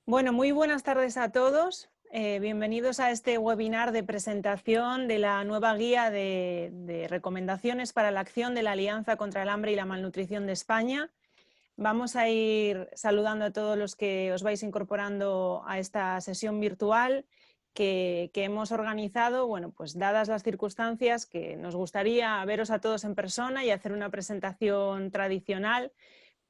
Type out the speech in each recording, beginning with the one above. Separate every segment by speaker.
Speaker 1: Bueno, muy buenas tardes a todos. Bienvenidos a este webinar de presentación de la nueva guía de recomendaciones para la acción de la Alianza contra el Hambre y la Malnutrición de España. Vamos a ir saludando a todos los que os vais incorporando a esta sesión virtual que hemos organizado, bueno, pues dadas las circunstancias, que nos gustaría veros a todos en persona y hacer una presentación tradicional,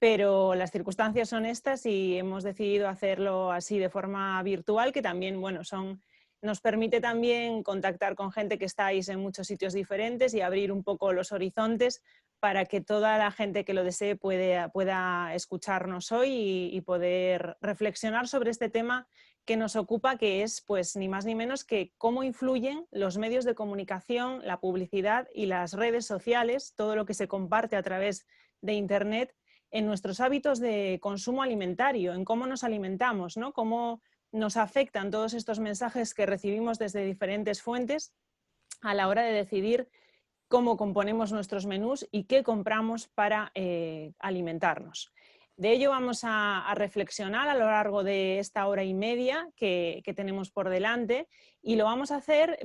Speaker 1: pero las circunstancias son estas y hemos decidido hacerlo así de forma virtual, que también, bueno, nos permite también contactar con gente que estáis en muchos sitios diferentes y abrir un poco los horizontes para que toda la gente que lo desee pueda escucharnos hoy y poder reflexionar sobre este tema que nos ocupa, que es pues ni más ni menos que cómo influyen los medios de comunicación, la publicidad y las redes sociales, todo lo que se comparte a través de Internet, en nuestros hábitos de consumo alimentario, en cómo nos alimentamos, ¿no? Cómo nos afectan todos estos mensajes que recibimos desde diferentes fuentes a la hora de decidir cómo componemos nuestros menús y qué compramos para alimentarnos. De ello vamos a reflexionar a lo largo de esta hora y media que tenemos por delante, y lo vamos a hacer,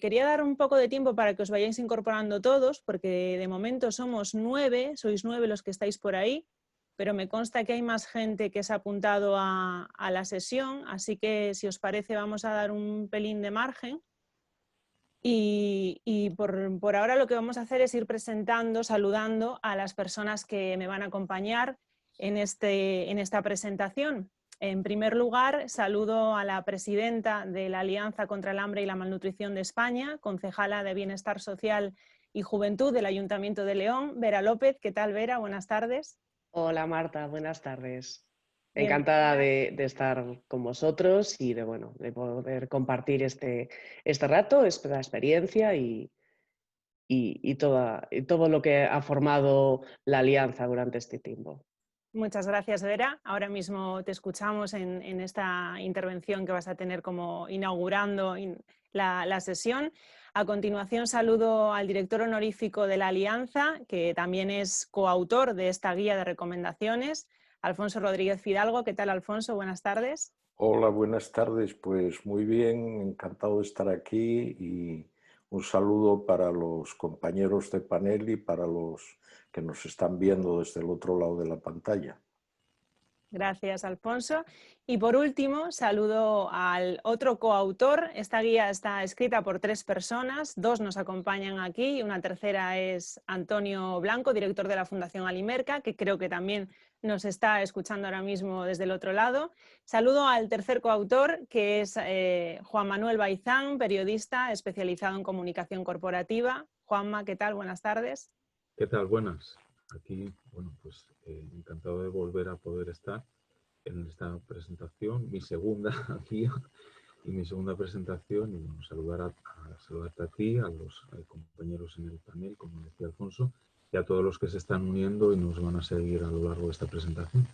Speaker 1: quería dar un poco de tiempo para que os vayáis incorporando todos, porque de momento somos 9, sois 9 los que estáis por ahí, pero me consta que hay más gente que se ha apuntado a la sesión, así que si os parece vamos a dar un pelín de margen. Y por ahora lo que vamos a hacer es ir presentando, saludando a las personas que me van a acompañar en esta presentación. En primer lugar, saludo a la presidenta de la Alianza contra el Hambre y la Malnutrición de España, concejala de Bienestar Social y Juventud del Ayuntamiento de León, Vera López. ¿Qué tal, Vera? Buenas tardes.
Speaker 2: Hola Marta, buenas tardes. Encantada
Speaker 1: Bienvenida.
Speaker 2: de estar con vosotros y de poder compartir este rato, esta experiencia y todo lo que ha formado la alianza durante este tiempo.
Speaker 1: Muchas gracias, Vera. Ahora mismo te escuchamos en esta intervención que vas a tener como inaugurando la sesión. A continuación, saludo al director honorífico de la Alianza, que también es coautor de esta guía de recomendaciones, Alfonso Rodríguez Fidalgo. ¿Qué tal, Alfonso? Buenas tardes.
Speaker 3: Hola, buenas tardes. Pues muy bien, encantado de estar aquí y un saludo para los compañeros de panel y para los que nos están viendo desde el otro lado de la pantalla.
Speaker 1: Gracias, Alfonso. Y por último, saludo al otro coautor. Esta guía está escrita por 3 personas, 2 nos acompañan aquí y una tercera es Antonio Blanco, director de la Fundación Alimerca, que creo que también nos está escuchando ahora mismo desde el otro lado. Saludo al tercer coautor, que es Juan Manuel Baizán, periodista especializado en comunicación corporativa. Juanma, ¿qué tal? Buenas tardes.
Speaker 4: ¿Qué tal? Buenas. Aquí, bueno, pues encantado de volver a poder estar en esta presentación, mi segunda aquí y mi segunda presentación, y bueno, saludarte a ti, a los compañeros en el panel, como decía Alfonso, y a todos los que se están uniendo y nos van a seguir a lo largo de esta presentación.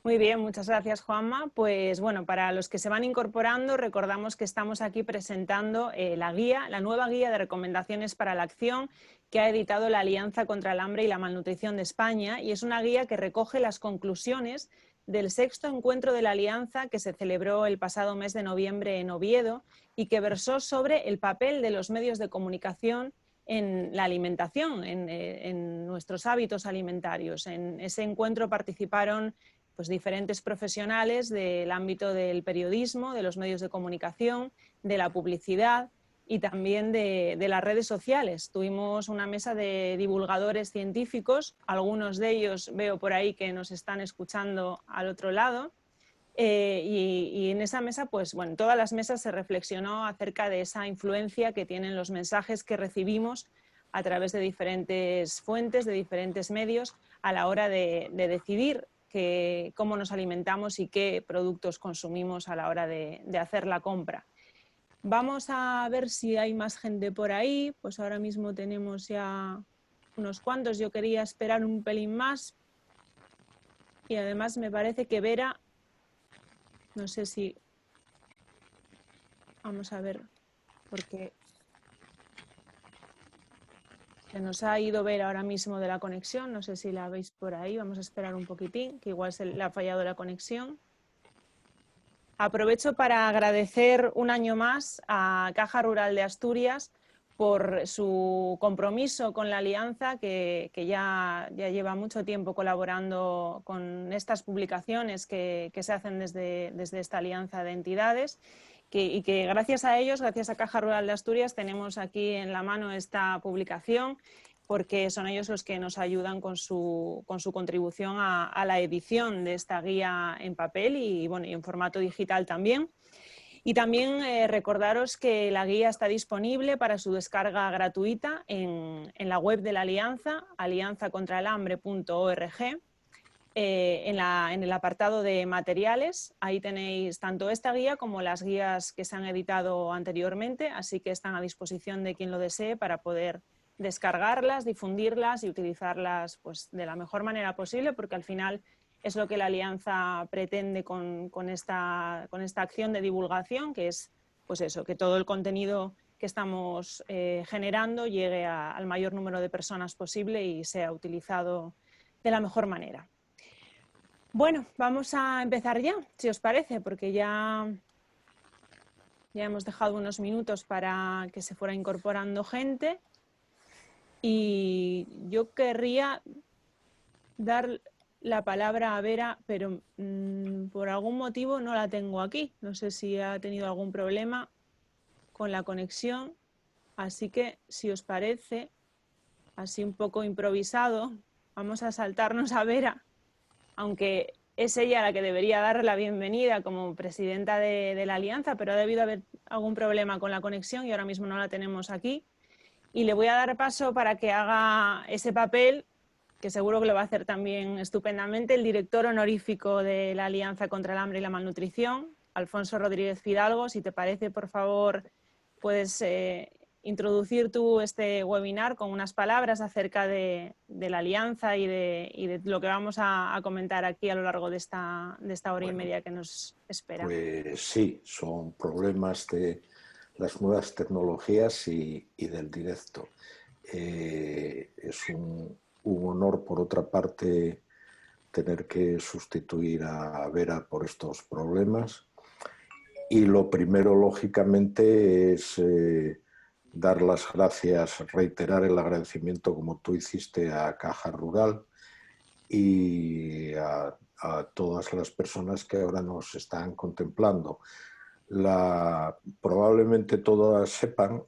Speaker 1: Muy bien, muchas gracias, Juanma. Pues bueno, para los que se van incorporando, recordamos que estamos aquí presentando la nueva guía de recomendaciones para la acción que ha editado la Alianza contra el Hambre y la Malnutrición de España, y es una guía que recoge las conclusiones del 6º encuentro de la Alianza que se celebró el pasado mes de noviembre en Oviedo y que versó sobre el papel de los medios de comunicación en la alimentación, en nuestros hábitos alimentarios. En ese encuentro participaron pues diferentes profesionales del ámbito del periodismo, de los medios de comunicación, de la publicidad y también de las redes sociales. Tuvimos una mesa de divulgadores científicos, algunos de ellos veo por ahí que nos están escuchando al otro lado, y en esa mesa, pues bueno, en todas las mesas se reflexionó acerca de esa influencia que tienen los mensajes que recibimos a través de diferentes fuentes, de diferentes medios, a la hora de decidir cómo nos alimentamos y qué productos consumimos a la hora de hacer la compra. Vamos a ver si hay más gente por ahí. Pues ahora mismo tenemos ya unos cuantos. Yo quería esperar un pelín más. Y además me parece que Vera, no sé si... Vamos a ver, porque se nos ha ido Vera ahora mismo de la conexión. No sé si la veis por ahí. Vamos a esperar un poquitín, que igual se le ha fallado la conexión. Aprovecho para agradecer un año más a Caja Rural de Asturias por su compromiso con la Alianza, que ya lleva mucho tiempo colaborando con estas publicaciones que se hacen desde esta Alianza de Entidades, y que gracias a ellos, gracias a Caja Rural de Asturias, tenemos aquí en la mano esta publicación, porque son ellos los que nos ayudan con su contribución a la edición de esta guía en papel y en formato digital también. Y también recordaros que la guía está disponible para su descarga gratuita en la web de la Alianza, alianzacontraelambre.org, en el apartado de materiales. Ahí tenéis tanto esta guía como las guías que se han editado anteriormente, así que están a disposición de quien lo desee para poder descargarlas, difundirlas y utilizarlas pues, de la mejor manera posible, porque al final es lo que la Alianza pretende con esta acción de divulgación, que es pues eso, que todo el contenido que estamos generando llegue al mayor número de personas posible y sea utilizado de la mejor manera. Bueno, vamos a empezar ya, si os parece, porque ya hemos dejado unos minutos para que se fuera incorporando gente. Y yo querría dar la palabra a Vera, pero por algún motivo no la tengo aquí. No sé si ha tenido algún problema con la conexión. Así que, si os parece, así un poco improvisado, vamos a saltarnos a Vera, aunque es ella la que debería dar la bienvenida como presidenta de la Alianza, pero ha debido haber algún problema con la conexión y ahora mismo no la tenemos aquí. Y le voy a dar paso para que haga ese papel, que seguro que lo va a hacer también estupendamente, el director honorífico de la Alianza contra el Hambre y la Malnutrición, Alfonso Rodríguez Fidalgo. Si te parece, por favor, puedes introducir tú este webinar con unas palabras acerca de la Alianza y de lo que vamos a comentar aquí a lo largo de esta hora y media que nos espera.
Speaker 3: Pues sí, son problemas de las nuevas tecnologías y del directo. Es un honor, por otra parte, tener que sustituir a Vera por estos problemas. Y lo primero, lógicamente, es dar las gracias, reiterar el agradecimiento, como tú hiciste, a Caja Rural y a todas las personas que ahora nos están contemplando. Probablemente todas sepan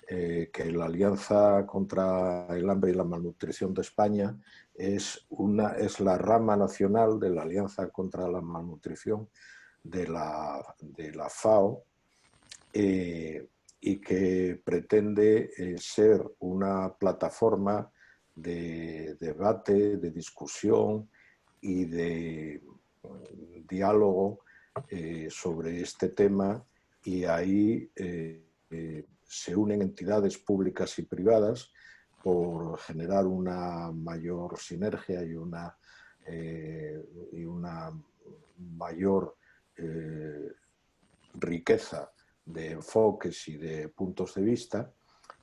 Speaker 3: que la Alianza contra el Hambre y la Malnutrición de España es la rama nacional de la Alianza contra la Malnutrición de la FAO, y que pretende ser una plataforma de debate, de discusión y de diálogo sobre este tema, y ahí se unen entidades públicas y privadas por generar una mayor sinergia y una mayor riqueza de enfoques y de puntos de vista.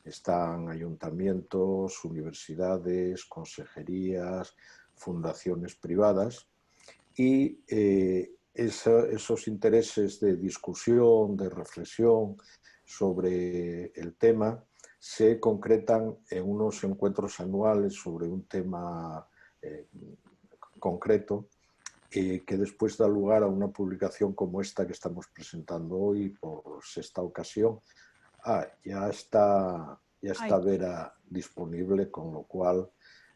Speaker 3: Están ayuntamientos, universidades, consejerías, fundaciones privadas, y esos intereses de discusión, de reflexión sobre el tema se concretan en unos encuentros anuales sobre un tema concreto, que después da lugar a una publicación como esta que estamos presentando hoy por sexta ocasión. Ya está Vera disponible, con lo cual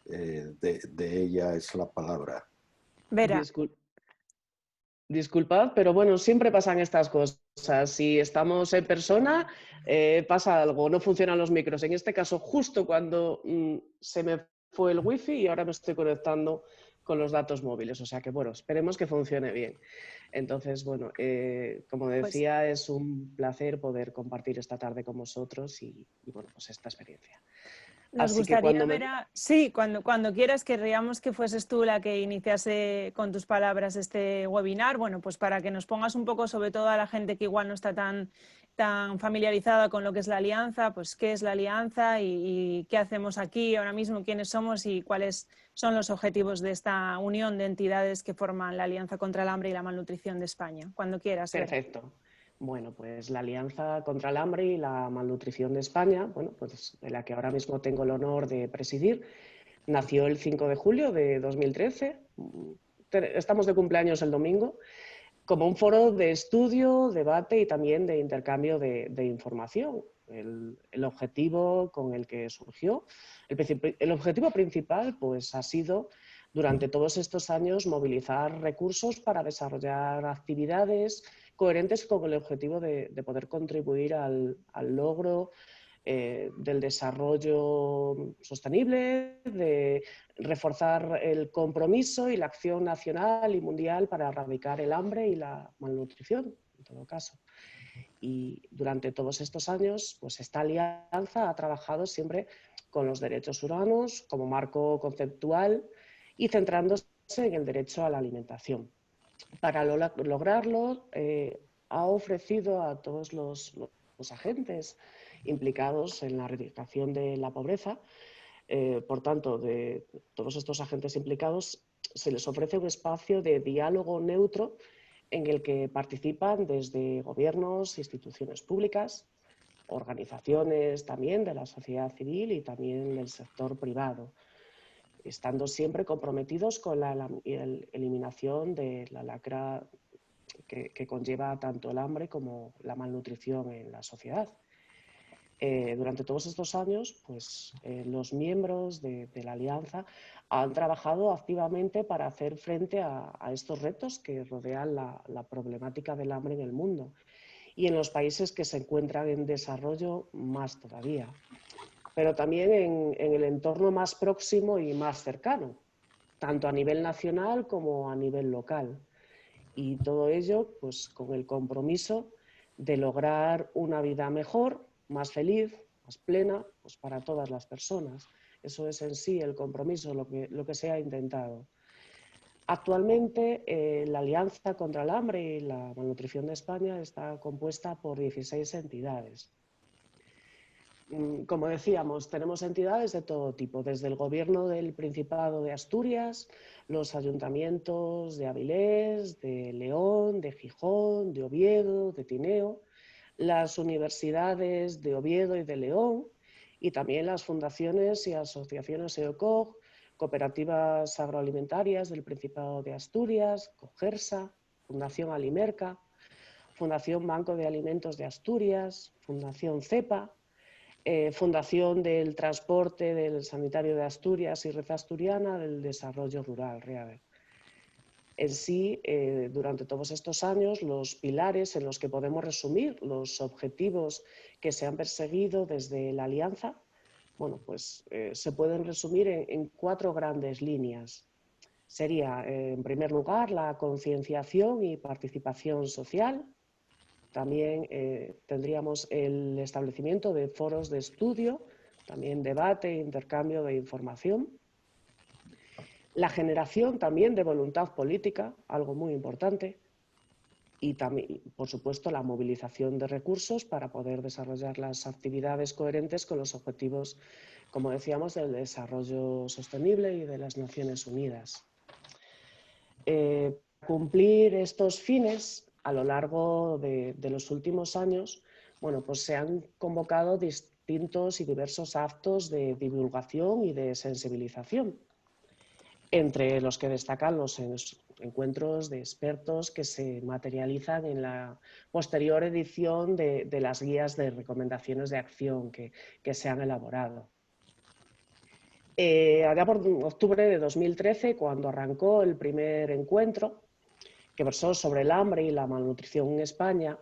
Speaker 3: de ella es la palabra.
Speaker 1: Vera.
Speaker 2: Disculpad, pero bueno, siempre pasan estas cosas. Si estamos en persona, pasa algo, no funcionan los micros. En este caso, justo cuando se me fue el wifi y ahora me estoy conectando con los datos móviles. O sea que, bueno, esperemos que funcione bien. Entonces, bueno, como decía, es un placer poder compartir esta tarde con vosotros y bueno, pues esta experiencia.
Speaker 1: Nos gustaría, Vera, sí, cuando quieras, querríamos que fueses tú la que iniciase con tus palabras este webinar, bueno, pues para que nos pongas un poco, sobre todo a la gente que igual no está tan tan familiarizada con lo que es la Alianza, pues qué es la Alianza y qué hacemos aquí ahora mismo, quiénes somos y cuáles son los objetivos de esta unión de entidades que forman la Alianza contra el Hambre y la Malnutrición de España. Cuando quieras.
Speaker 2: Perfecto. Bueno, pues la Alianza contra el Hambre y la Malnutrición de España, bueno, pues de la que ahora mismo tengo el honor de presidir, nació el 5 de julio de 2013. Estamos de cumpleaños el domingo, como un foro de estudio, debate y también de intercambio de información. El objetivo con el que surgió, el objetivo principal pues, ha sido durante todos estos años movilizar recursos para desarrollar actividades coherentes con el objetivo de poder contribuir al logro del desarrollo sostenible, de reforzar el compromiso y la acción nacional y mundial para erradicar el hambre y la malnutrición, en todo caso. Y durante todos estos años, pues esta alianza ha trabajado siempre con los derechos humanos como marco conceptual y centrándose en el derecho a la alimentación. Para lograrlo, ha ofrecido a todos los agentes implicados en la erradicación de la pobreza, por tanto, de todos estos agentes implicados, se les ofrece un espacio de diálogo neutro en el que participan desde gobiernos, instituciones públicas, organizaciones también de la sociedad civil y también del sector privado, estando siempre comprometidos con la eliminación de la lacra que conlleva tanto el hambre como la malnutrición en la sociedad. Durante todos estos años, pues, los miembros de la Alianza han trabajado activamente para hacer frente a estos retos que rodean la problemática del hambre en el mundo y en los países que se encuentran en desarrollo más todavía, pero también en el entorno más próximo y más cercano, tanto a nivel nacional como a nivel local. Y todo ello pues, con el compromiso de lograr una vida mejor, más feliz, más plena, pues para todas las personas. Eso es en sí el compromiso, lo que se ha intentado. Actualmente, la Alianza contra el Hambre y la Malnutrición de España está compuesta por 16 entidades. Como decíamos, tenemos entidades de todo tipo, desde el Gobierno del Principado de Asturias, los ayuntamientos de Avilés, de León, de Gijón, de Oviedo, de Tineo, las universidades de Oviedo y de León y también las fundaciones y asociaciones EOCOG, cooperativas agroalimentarias del Principado de Asturias, COGERSA, Fundación Alimerca, Fundación Banco de Alimentos de Asturias, Fundación CEPA, Fundación del Transporte del Sanitario de Asturias y Red Asturiana del Desarrollo Rural, READER. En sí, durante todos estos años, los pilares en los que podemos resumir los objetivos que se han perseguido desde la Alianza, bueno, pues se pueden resumir en 4 grandes líneas. Sería, en primer lugar, la concienciación y participación social. También tendríamos el establecimiento de foros de estudio, también debate e intercambio de información. La generación también de voluntad política, algo muy importante. Y también, por supuesto, la movilización de recursos para poder desarrollar las actividades coherentes con los objetivos, como decíamos, del desarrollo sostenible y de las Naciones Unidas. Cumplir estos fines a lo largo de los últimos años, bueno, pues se han convocado distintos y diversos actos de divulgación y de sensibilización, entre los que destacan los encuentros de expertos que se materializan en la posterior edición de las guías de recomendaciones de acción que se han elaborado. Allá por octubre de 2013, cuando arrancó el primer encuentro, que versó sobre el hambre y la malnutrición en España,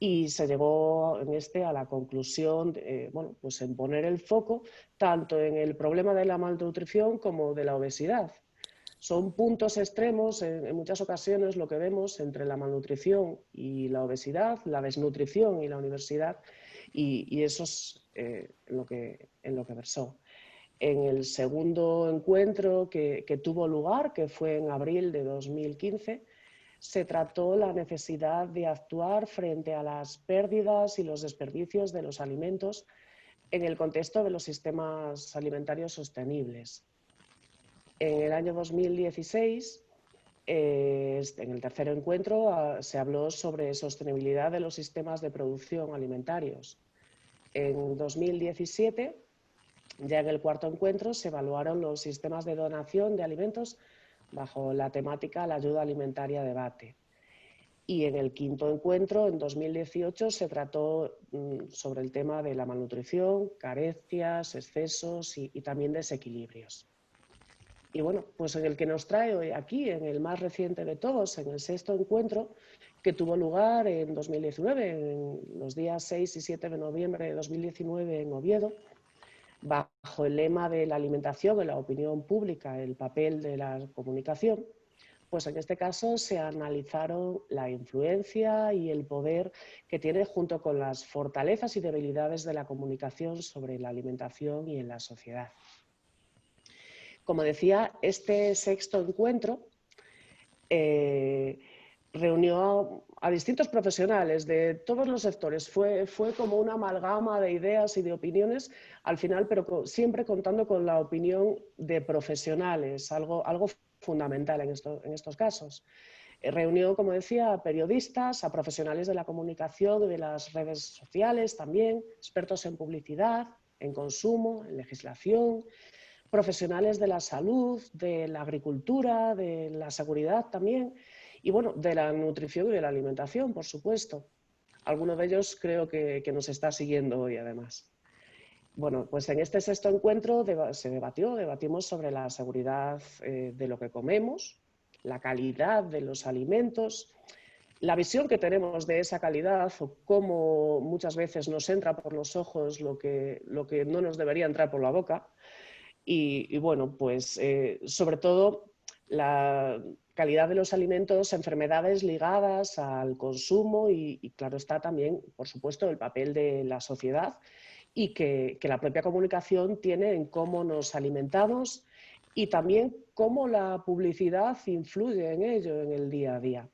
Speaker 2: y se llegó en a la conclusión bueno, pues en poner el foco tanto en el problema de la malnutrición como de la obesidad. Son puntos extremos, en muchas ocasiones lo que vemos entre la malnutrición y la obesidad, la desnutrición y la universidad, y eso es en lo que versó. En el segundo encuentro que tuvo lugar, que fue en abril de 2015, se trató la necesidad de actuar frente a las pérdidas y los desperdicios de los alimentos en el contexto de los sistemas alimentarios sostenibles. En el año 2016, en el tercer encuentro, se habló sobre sostenibilidad de los sistemas de producción alimentarios. En 2017, ya en el cuarto encuentro, se evaluaron los sistemas de donación de alimentos bajo la temática La ayuda alimentaria debate. Y en el quinto encuentro, en 2018, se trató sobre el tema de la malnutrición, carencias, excesos y también desequilibrios. Y bueno, pues en el que nos trae hoy aquí, en el más reciente de todos, en el sexto encuentro, que tuvo lugar en 2019, en los días 6 y 7 de noviembre de 2019 en Oviedo, bajo el lema de la alimentación en la opinión pública, el papel de la comunicación, pues en este caso se analizaron la influencia y el poder que tiene junto con las fortalezas y debilidades de la comunicación sobre la alimentación y en la sociedad. Como decía, este sexto encuentro reunió a distintos profesionales de todos los sectores. Fue como una amalgama de ideas y de opiniones al final, pero siempre contando con la opinión de profesionales, algo fundamental en estos casos. Reunió, como decía, a periodistas, a profesionales de la comunicación y de las redes sociales también, expertos en publicidad, en consumo, en legislación, profesionales de la salud, de la agricultura, de la seguridad también, y bueno, de la nutrición y de la alimentación, por supuesto. Alguno de ellos creo que nos está siguiendo hoy, además. Bueno, pues en este sexto encuentro debatimos sobre la seguridad de lo que comemos, la calidad de los alimentos, la visión que tenemos de esa calidad o cómo muchas veces nos entra por los ojos lo que no nos debería entrar por la boca. Y bueno, pues sobre todo la calidad de los alimentos, enfermedades ligadas al consumo y claro está también, por supuesto, el papel de la sociedad y que la propia comunicación tiene en cómo nos alimentamos y también cómo la publicidad influye en ello en el día a día.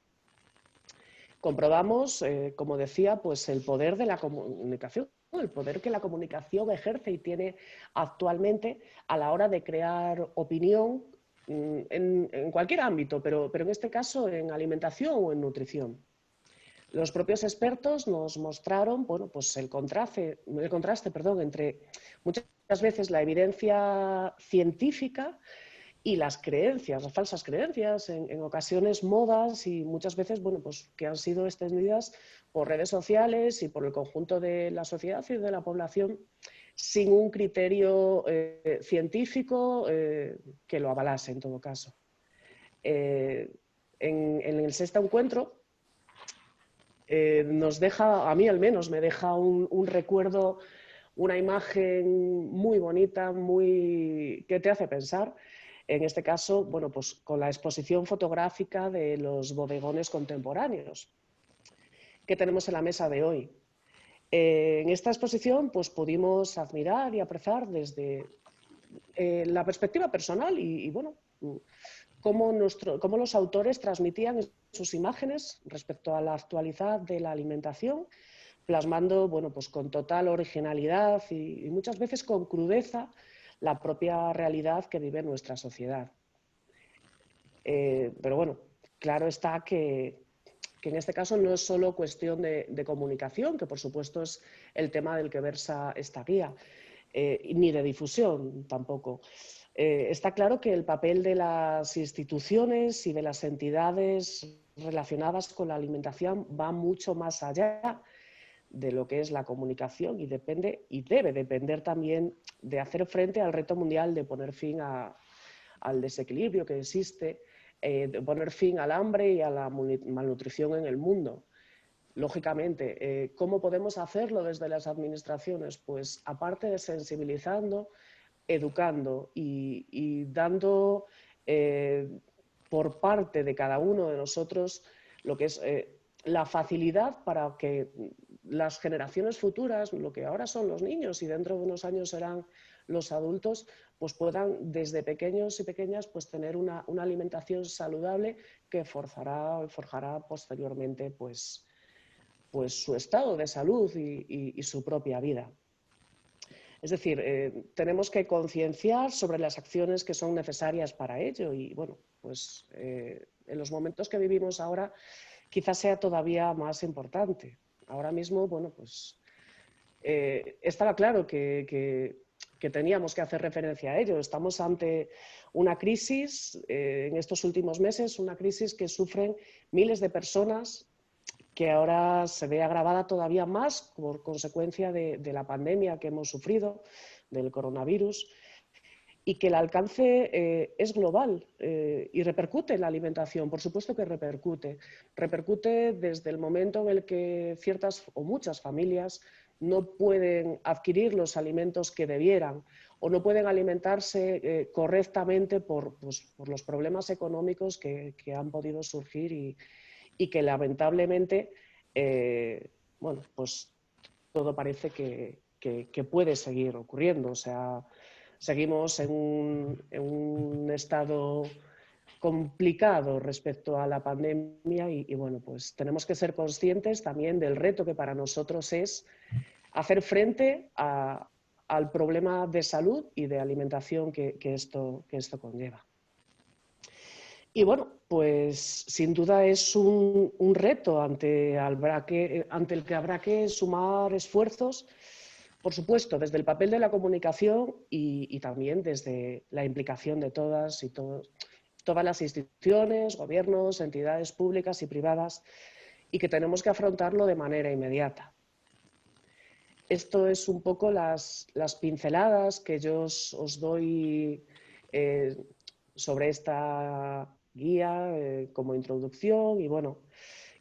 Speaker 2: Comprobamos, como decía, pues el poder de la comunicación, el poder que la comunicación ejerce y tiene actualmente a la hora de crear opinión en cualquier ámbito, pero en este caso en alimentación o en nutrición. Los propios expertos nos mostraron bueno, pues el contraste entre muchas veces la evidencia científica y las creencias, las falsas creencias, en ocasiones modas y muchas veces bueno, pues, que han sido extendidas por redes sociales y por el conjunto de la sociedad y de la población sin un criterio científico que lo avalase en todo caso. En el sexto encuentro nos deja, a mí al menos, me deja un recuerdo, una imagen muy bonita, que te hace pensar. En este caso, bueno, pues con la exposición fotográfica de los bodegones contemporáneos que tenemos en la mesa de hoy. En esta exposición pues, pudimos admirar y apreciar desde la perspectiva personal y bueno, cómo los autores transmitían sus imágenes respecto a la actualidad de la alimentación, plasmando bueno, pues con total originalidad y muchas veces con crudeza la propia realidad que vive nuestra sociedad. Pero bueno, claro está que en este caso no es solo cuestión de comunicación, que por supuesto es el tema del que versa esta guía, ni de difusión tampoco. Está claro que el papel de las instituciones y de las entidades relacionadas con la alimentación va mucho más allá de lo que es la comunicación y depende y debe depender también de hacer frente al reto mundial de poner fin al desequilibrio que existe, de poner fin al hambre y a la malnutrición en el mundo. Lógicamente, ¿cómo podemos hacerlo desde las administraciones? Pues aparte de sensibilizando, educando y dando por parte de cada uno de nosotros lo que es la facilidad para que las generaciones futuras, lo que ahora son los niños y dentro de unos años serán los adultos, pues puedan desde pequeños y pequeñas pues tener una alimentación saludable que forjará posteriormente pues su estado de salud y su propia vida. Es decir, tenemos que concienciar sobre las acciones que son necesarias para ello y bueno, pues en los momentos que vivimos ahora quizás sea todavía más importante. Ahora mismo, bueno, pues estaba claro que teníamos que hacer referencia a ello. Estamos ante una crisis en estos últimos meses, una crisis que sufren miles de personas, que ahora se ve agravada todavía más por consecuencia de la pandemia que hemos sufrido, del coronavirus, y que el alcance es global y repercute en la alimentación. Por supuesto que repercute. Repercute desde el momento en el que ciertas o muchas familias no pueden adquirir los alimentos que debieran o no pueden alimentarse correctamente por los problemas económicos que han podido surgir y que lamentablemente, bueno, pues todo parece que puede seguir ocurriendo. O sea, seguimos en un estado complicado respecto a la pandemia y bueno, pues tenemos que ser conscientes también del reto que para nosotros es hacer frente al problema de salud y de alimentación que esto conlleva. Y bueno, pues sin duda es un reto ante el que habrá que sumar esfuerzos, por supuesto, desde el papel de la comunicación y también desde la implicación de todas las instituciones, gobiernos, entidades públicas y privadas, y que tenemos que afrontarlo de manera inmediata. Esto es un poco las pinceladas que yo os doy sobre esta guía como introducción y bueno,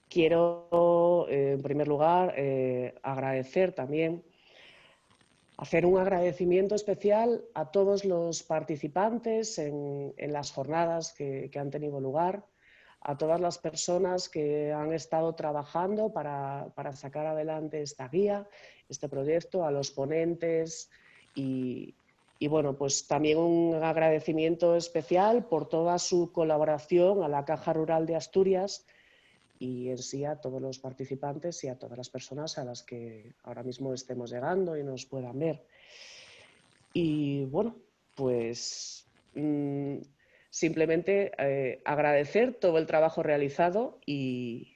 Speaker 2: quiero en primer lugar agradecer también, hacer un agradecimiento especial a todos los participantes en las jornadas que han tenido lugar, a todas las personas que han estado trabajando para sacar adelante esta guía, este proyecto, a los ponentes y bueno, pues también un agradecimiento especial por toda su colaboración a la Caja Rural de Asturias y en sí a todos los participantes y a todas las personas a las que ahora mismo estemos llegando y nos puedan ver. Y bueno, pues simplemente agradecer todo el trabajo realizado y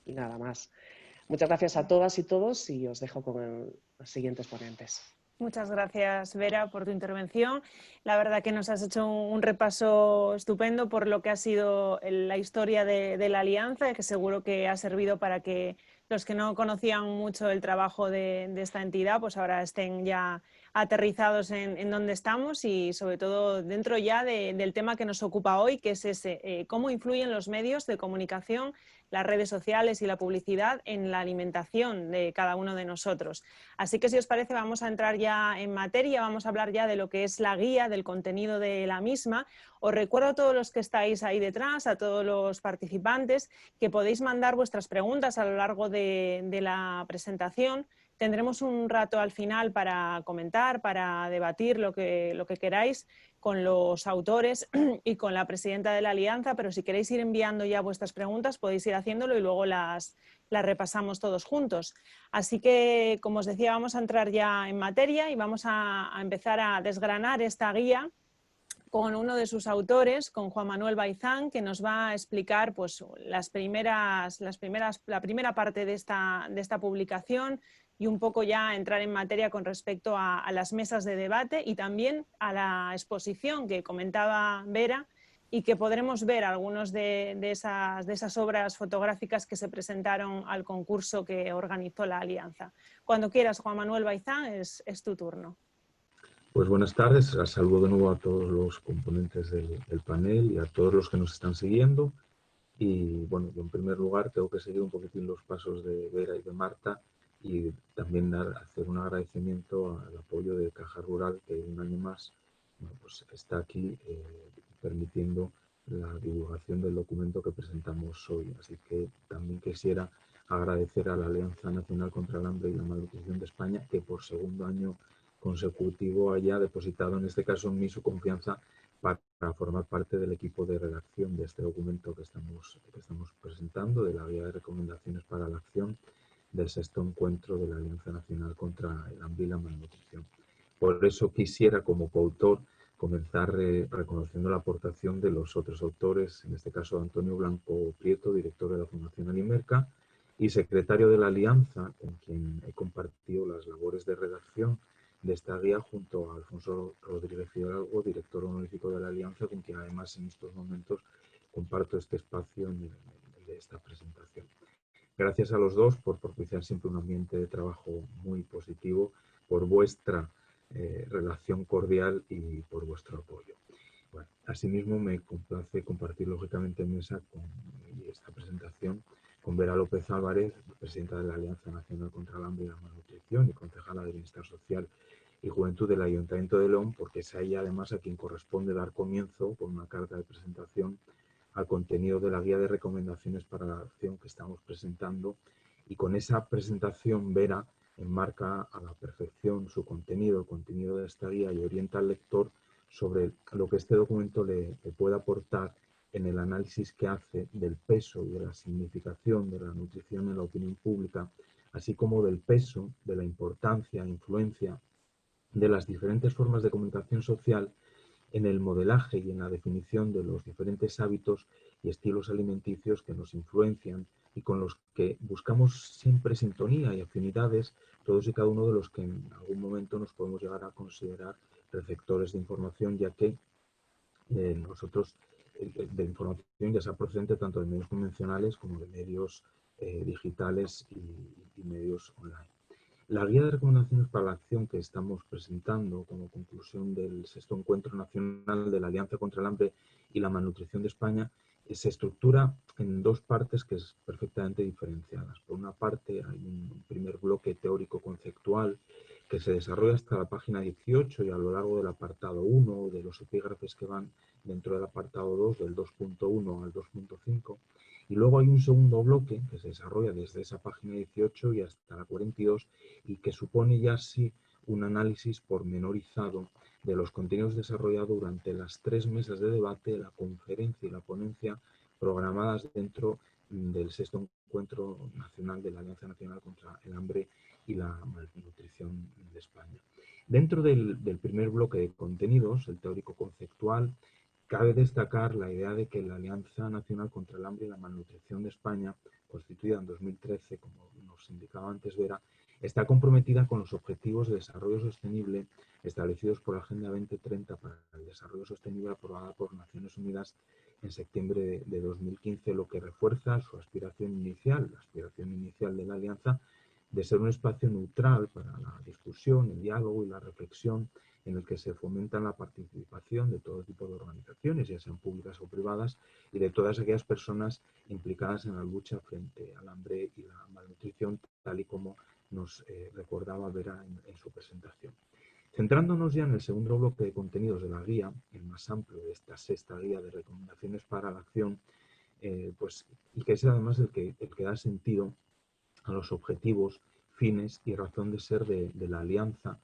Speaker 2: nada más. Muchas gracias a todas y todos y os dejo con los siguientes ponentes.
Speaker 1: Muchas gracias, Vera, por tu intervención. La verdad que nos has hecho un repaso estupendo por lo que ha sido la historia de la Alianza, que seguro que ha servido para que los que no conocían mucho el trabajo de esta entidad, pues ahora estén ya aterrizados en donde estamos y sobre todo dentro ya del tema que nos ocupa hoy, que es ese, cómo influyen los medios de comunicación, las redes sociales y la publicidad en la alimentación de cada uno de nosotros. Así que si os parece vamos a entrar ya en materia, vamos a hablar ya de lo que es la guía, del contenido de la misma. Os recuerdo a todos los que estáis ahí detrás, a todos los participantes, que podéis mandar vuestras preguntas a lo largo de la presentación. Tendremos un rato al final para comentar, para debatir lo que queráis con los autores y con la presidenta de la Alianza, pero si queréis ir enviando ya vuestras preguntas podéis ir haciéndolo y luego las repasamos todos juntos. Así que, como os decía, vamos a entrar ya en materia y vamos a empezar a desgranar esta guía con uno de sus autores, con Juan Manuel Baizán, que nos va a explicar pues, la primera parte de esta publicación y un poco ya entrar en materia con respecto a las mesas de debate y también a la exposición que comentaba Vera y que podremos ver algunas de esas obras fotográficas que se presentaron al concurso que organizó la Alianza. Cuando quieras, Juan Manuel Baizán, es tu turno.
Speaker 4: Pues buenas tardes, saludo de nuevo a todos los componentes del panel y a todos los que nos están siguiendo. Y bueno, yo en primer lugar tengo que seguir un poquitín los pasos de Vera y de Marta y también hacer un agradecimiento al apoyo de Caja Rural, que un año más bueno, pues está aquí permitiendo la divulgación del documento que presentamos hoy. Así que también quisiera agradecer a la Alianza Nacional contra el Hambre y la Malnutrición de España que por segundo año consecutivo haya depositado, en este caso en mí, su confianza para formar parte del equipo de redacción de este documento que estamos presentando, de la Guía de Recomendaciones para la Acción del sexto encuentro de la Alianza Nacional contra el Hambre y la Malnutrición. Por eso quisiera, como coautor, comenzar reconociendo la aportación de los otros autores, en este caso Antonio Blanco Prieto, director de la Fundación Alimerca, y secretario de la Alianza, con quien he compartido las labores de redacción de esta guía, junto a Alfonso Rodríguez Fidalgo, director honorífico de la Alianza, con quien además en estos momentos comparto este espacio de esta presentación. Gracias a los dos por propiciar siempre un ambiente de trabajo muy positivo, por vuestra relación cordial y por vuestro apoyo. Bueno, asimismo, me complace compartir lógicamente mesa con esta presentación con Vera López Álvarez, presidenta de la Alianza Nacional contra el Hambre y la Malnutrición y concejala de Bienestar Social y Juventud del Ayuntamiento de León, porque es a ella además a quien corresponde dar comienzo con una carta de presentación al contenido de la guía de recomendaciones para la acción que estamos presentando, y con esa presentación Vera enmarca a la perfección su contenido, el contenido de esta guía, y orienta al lector sobre lo que este documento le puede aportar en el análisis que hace del peso y de la significación de la nutrición en la opinión pública, así como del peso, de la importancia e influencia de las diferentes formas de comunicación social en el modelaje y en la definición de los diferentes hábitos y estilos alimenticios que nos influencian y con los que buscamos siempre sintonía y afinidades, todos y cada uno de los que en algún momento nos podemos llegar a considerar receptores de información, ya que nosotros de información ya sea procedente tanto de medios convencionales como de medios digitales y medios online. La guía de recomendaciones para la acción que estamos presentando como conclusión del sexto encuentro nacional de la Alianza contra el Hambre y la Malnutrición de España se estructura en dos partes que es perfectamente diferenciadas. Por una parte hay un primer bloque teórico-conceptual que se desarrolla hasta la página 18 y a lo largo del apartado 1 de los epígrafes que van dentro del apartado 2 del 2.1 al 2.5. Y luego hay un segundo bloque que se desarrolla desde esa página 18 y hasta la 42 y que supone ya sí un análisis pormenorizado de los contenidos desarrollados durante las 3 mesas de debate, la conferencia y la ponencia programadas dentro del sexto encuentro nacional de la Alianza Nacional contra el Hambre y la Malnutrición de España. Dentro del primer bloque de contenidos, el teórico conceptual, cabe destacar la idea de que la Alianza Nacional contra el Hambre y la Malnutrición de España, constituida en 2013, como nos indicaba antes Vera, está comprometida con los Objetivos de Desarrollo Sostenible establecidos por la Agenda 2030 para el Desarrollo Sostenible aprobada por Naciones Unidas en septiembre de 2015, lo que refuerza su aspiración inicial, la aspiración inicial de la Alianza, de ser un espacio neutral para la discusión, el diálogo y la reflexión, en el que se fomenta la participación de todo tipo de organizaciones, ya sean públicas o privadas, y de todas aquellas personas implicadas en la lucha frente al hambre y la malnutrición, tal y como nos recordaba Vera en su presentación. Centrándonos ya en el segundo bloque de contenidos de la guía, el más amplio de esta sexta guía de recomendaciones para la acción, y que es además el que da sentido a los objetivos, fines y razón de ser de la Alianza.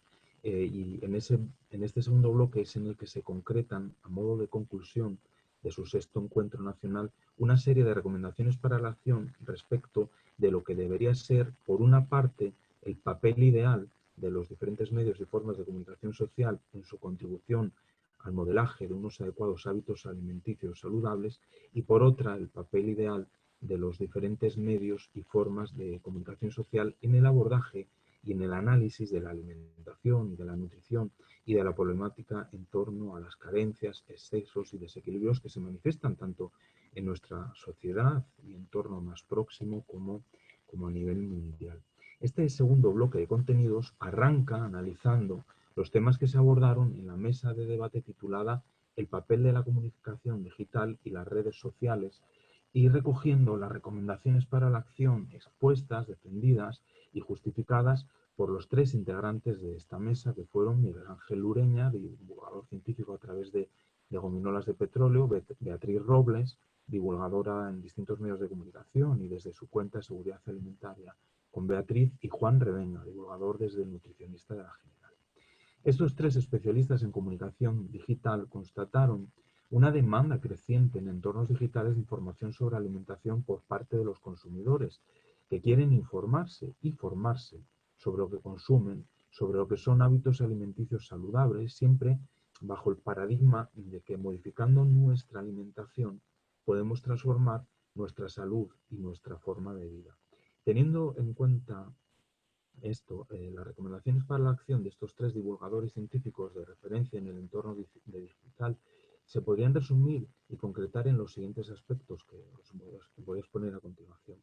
Speaker 4: Y en este segundo bloque es en el que se concretan, a modo de conclusión de su sexto encuentro nacional, una serie de recomendaciones para la acción respecto de lo que debería ser, por una parte, el papel ideal de los diferentes medios y formas de comunicación social en su contribución al modelaje de unos adecuados hábitos alimenticios saludables, y por otra, el papel ideal de los diferentes medios y formas de comunicación social en el abordaje y en el análisis de la alimentación y de la nutrición y de la problemática en torno a las carencias, excesos y desequilibrios que se manifiestan tanto en nuestra sociedad y entorno más próximo como a nivel mundial. Este segundo bloque de contenidos arranca analizando los temas que se abordaron en la mesa de debate titulada El papel de la comunicación digital y las redes sociales, y recogiendo las recomendaciones para la acción expuestas, defendidas y justificadas por los tres integrantes de esta mesa, que fueron Miguel Ángel Ureña, divulgador científico a través de gominolas de petróleo, Beatriz Robles, divulgadora en distintos medios de comunicación y desde su cuenta Seguridad Alimentaria con Beatriz, y Juan Revenga, divulgador desde el Nutricionista de la General. Estos tres especialistas en comunicación digital constataron una demanda creciente en entornos digitales de información sobre alimentación por parte de los consumidores, que quieren informarse y formarse sobre lo que consumen, sobre lo que son hábitos alimenticios saludables, siempre bajo el paradigma de que modificando nuestra alimentación podemos transformar nuestra salud y nuestra forma de vida. Teniendo en cuenta esto, las recomendaciones para la acción de estos tres divulgadores científicos de referencia en el entorno digital se podrían resumir y concretar en los siguientes aspectos que os voy a exponer a continuación.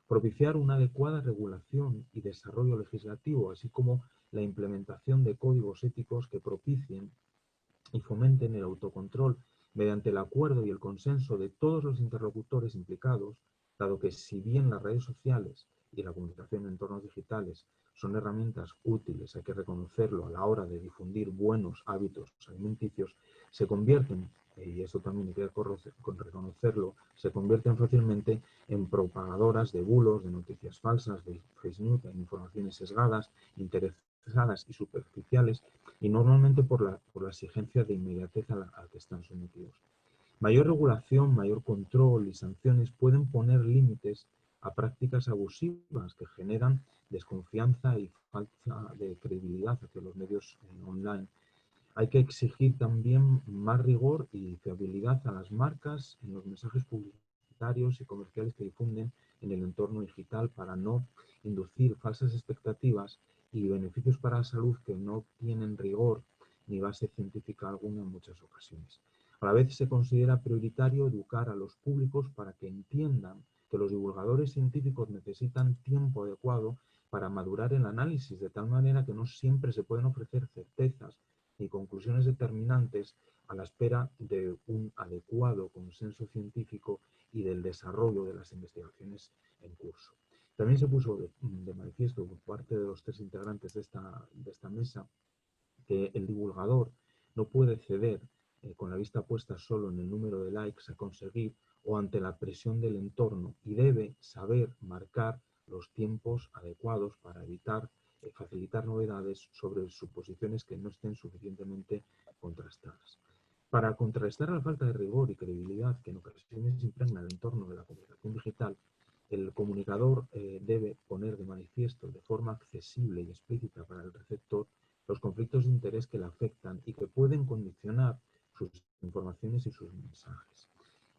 Speaker 4: Propiciar una adecuada regulación y desarrollo legislativo, así como la implementación de códigos éticos que propicien y fomenten el autocontrol mediante el acuerdo y el consenso de todos los interlocutores implicados, dado que si bien las redes sociales y la comunicación en entornos digitales son herramientas útiles, hay que reconocerlo, a la hora de difundir buenos hábitos alimenticios, se convierten, y eso también hay que reconocerlo, se convierten fácilmente en propagadoras de bulos, de noticias falsas, de fake news, de informaciones sesgadas, interesadas y superficiales, y normalmente por la exigencia de inmediatez a la que están sometidos. Mayor regulación, mayor control y sanciones pueden poner límites a prácticas abusivas que generan desconfianza y falta de credibilidad hacia los medios online. Hay que exigir también más rigor y fiabilidad a las marcas en los mensajes publicitarios y comerciales que difunden en el entorno digital para no inducir falsas expectativas y beneficios para la salud que no tienen rigor ni base científica alguna en muchas ocasiones. A la vez se considera prioritario educar a los públicos para que entiendan que los divulgadores científicos necesitan tiempo adecuado para madurar el análisis, de tal manera que no siempre se pueden ofrecer certezas y conclusiones determinantes a la espera de un adecuado consenso científico y del desarrollo de las investigaciones en curso. También se puso de manifiesto por parte de los tres integrantes de esta mesa que el divulgador no puede ceder con la vista puesta solo en el número de likes a conseguir o ante la presión del entorno, y debe saber marcar los tiempos adecuados para evitar facilitar novedades sobre suposiciones que no estén suficientemente contrastadas. Para contrarrestar la falta de rigor y credibilidad que en ocasiones impregna el entorno de la comunicación digital, el comunicador debe poner de manifiesto de forma accesible y explícita para el receptor los conflictos de interés que le afectan y que pueden condicionar sus informaciones y sus mensajes.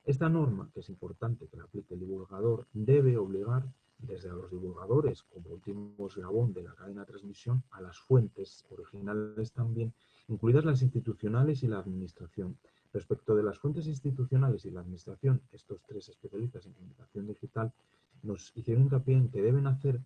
Speaker 4: Esta norma, que es importante que la aplique el divulgador, debe obligar desde a los divulgadores, como último eslabón de la cadena de transmisión, a las fuentes originales también, incluidas las institucionales y la administración. Respecto de las fuentes institucionales y la administración, estos tres especialistas en comunicación digital nos hicieron hincapié en que deben hacer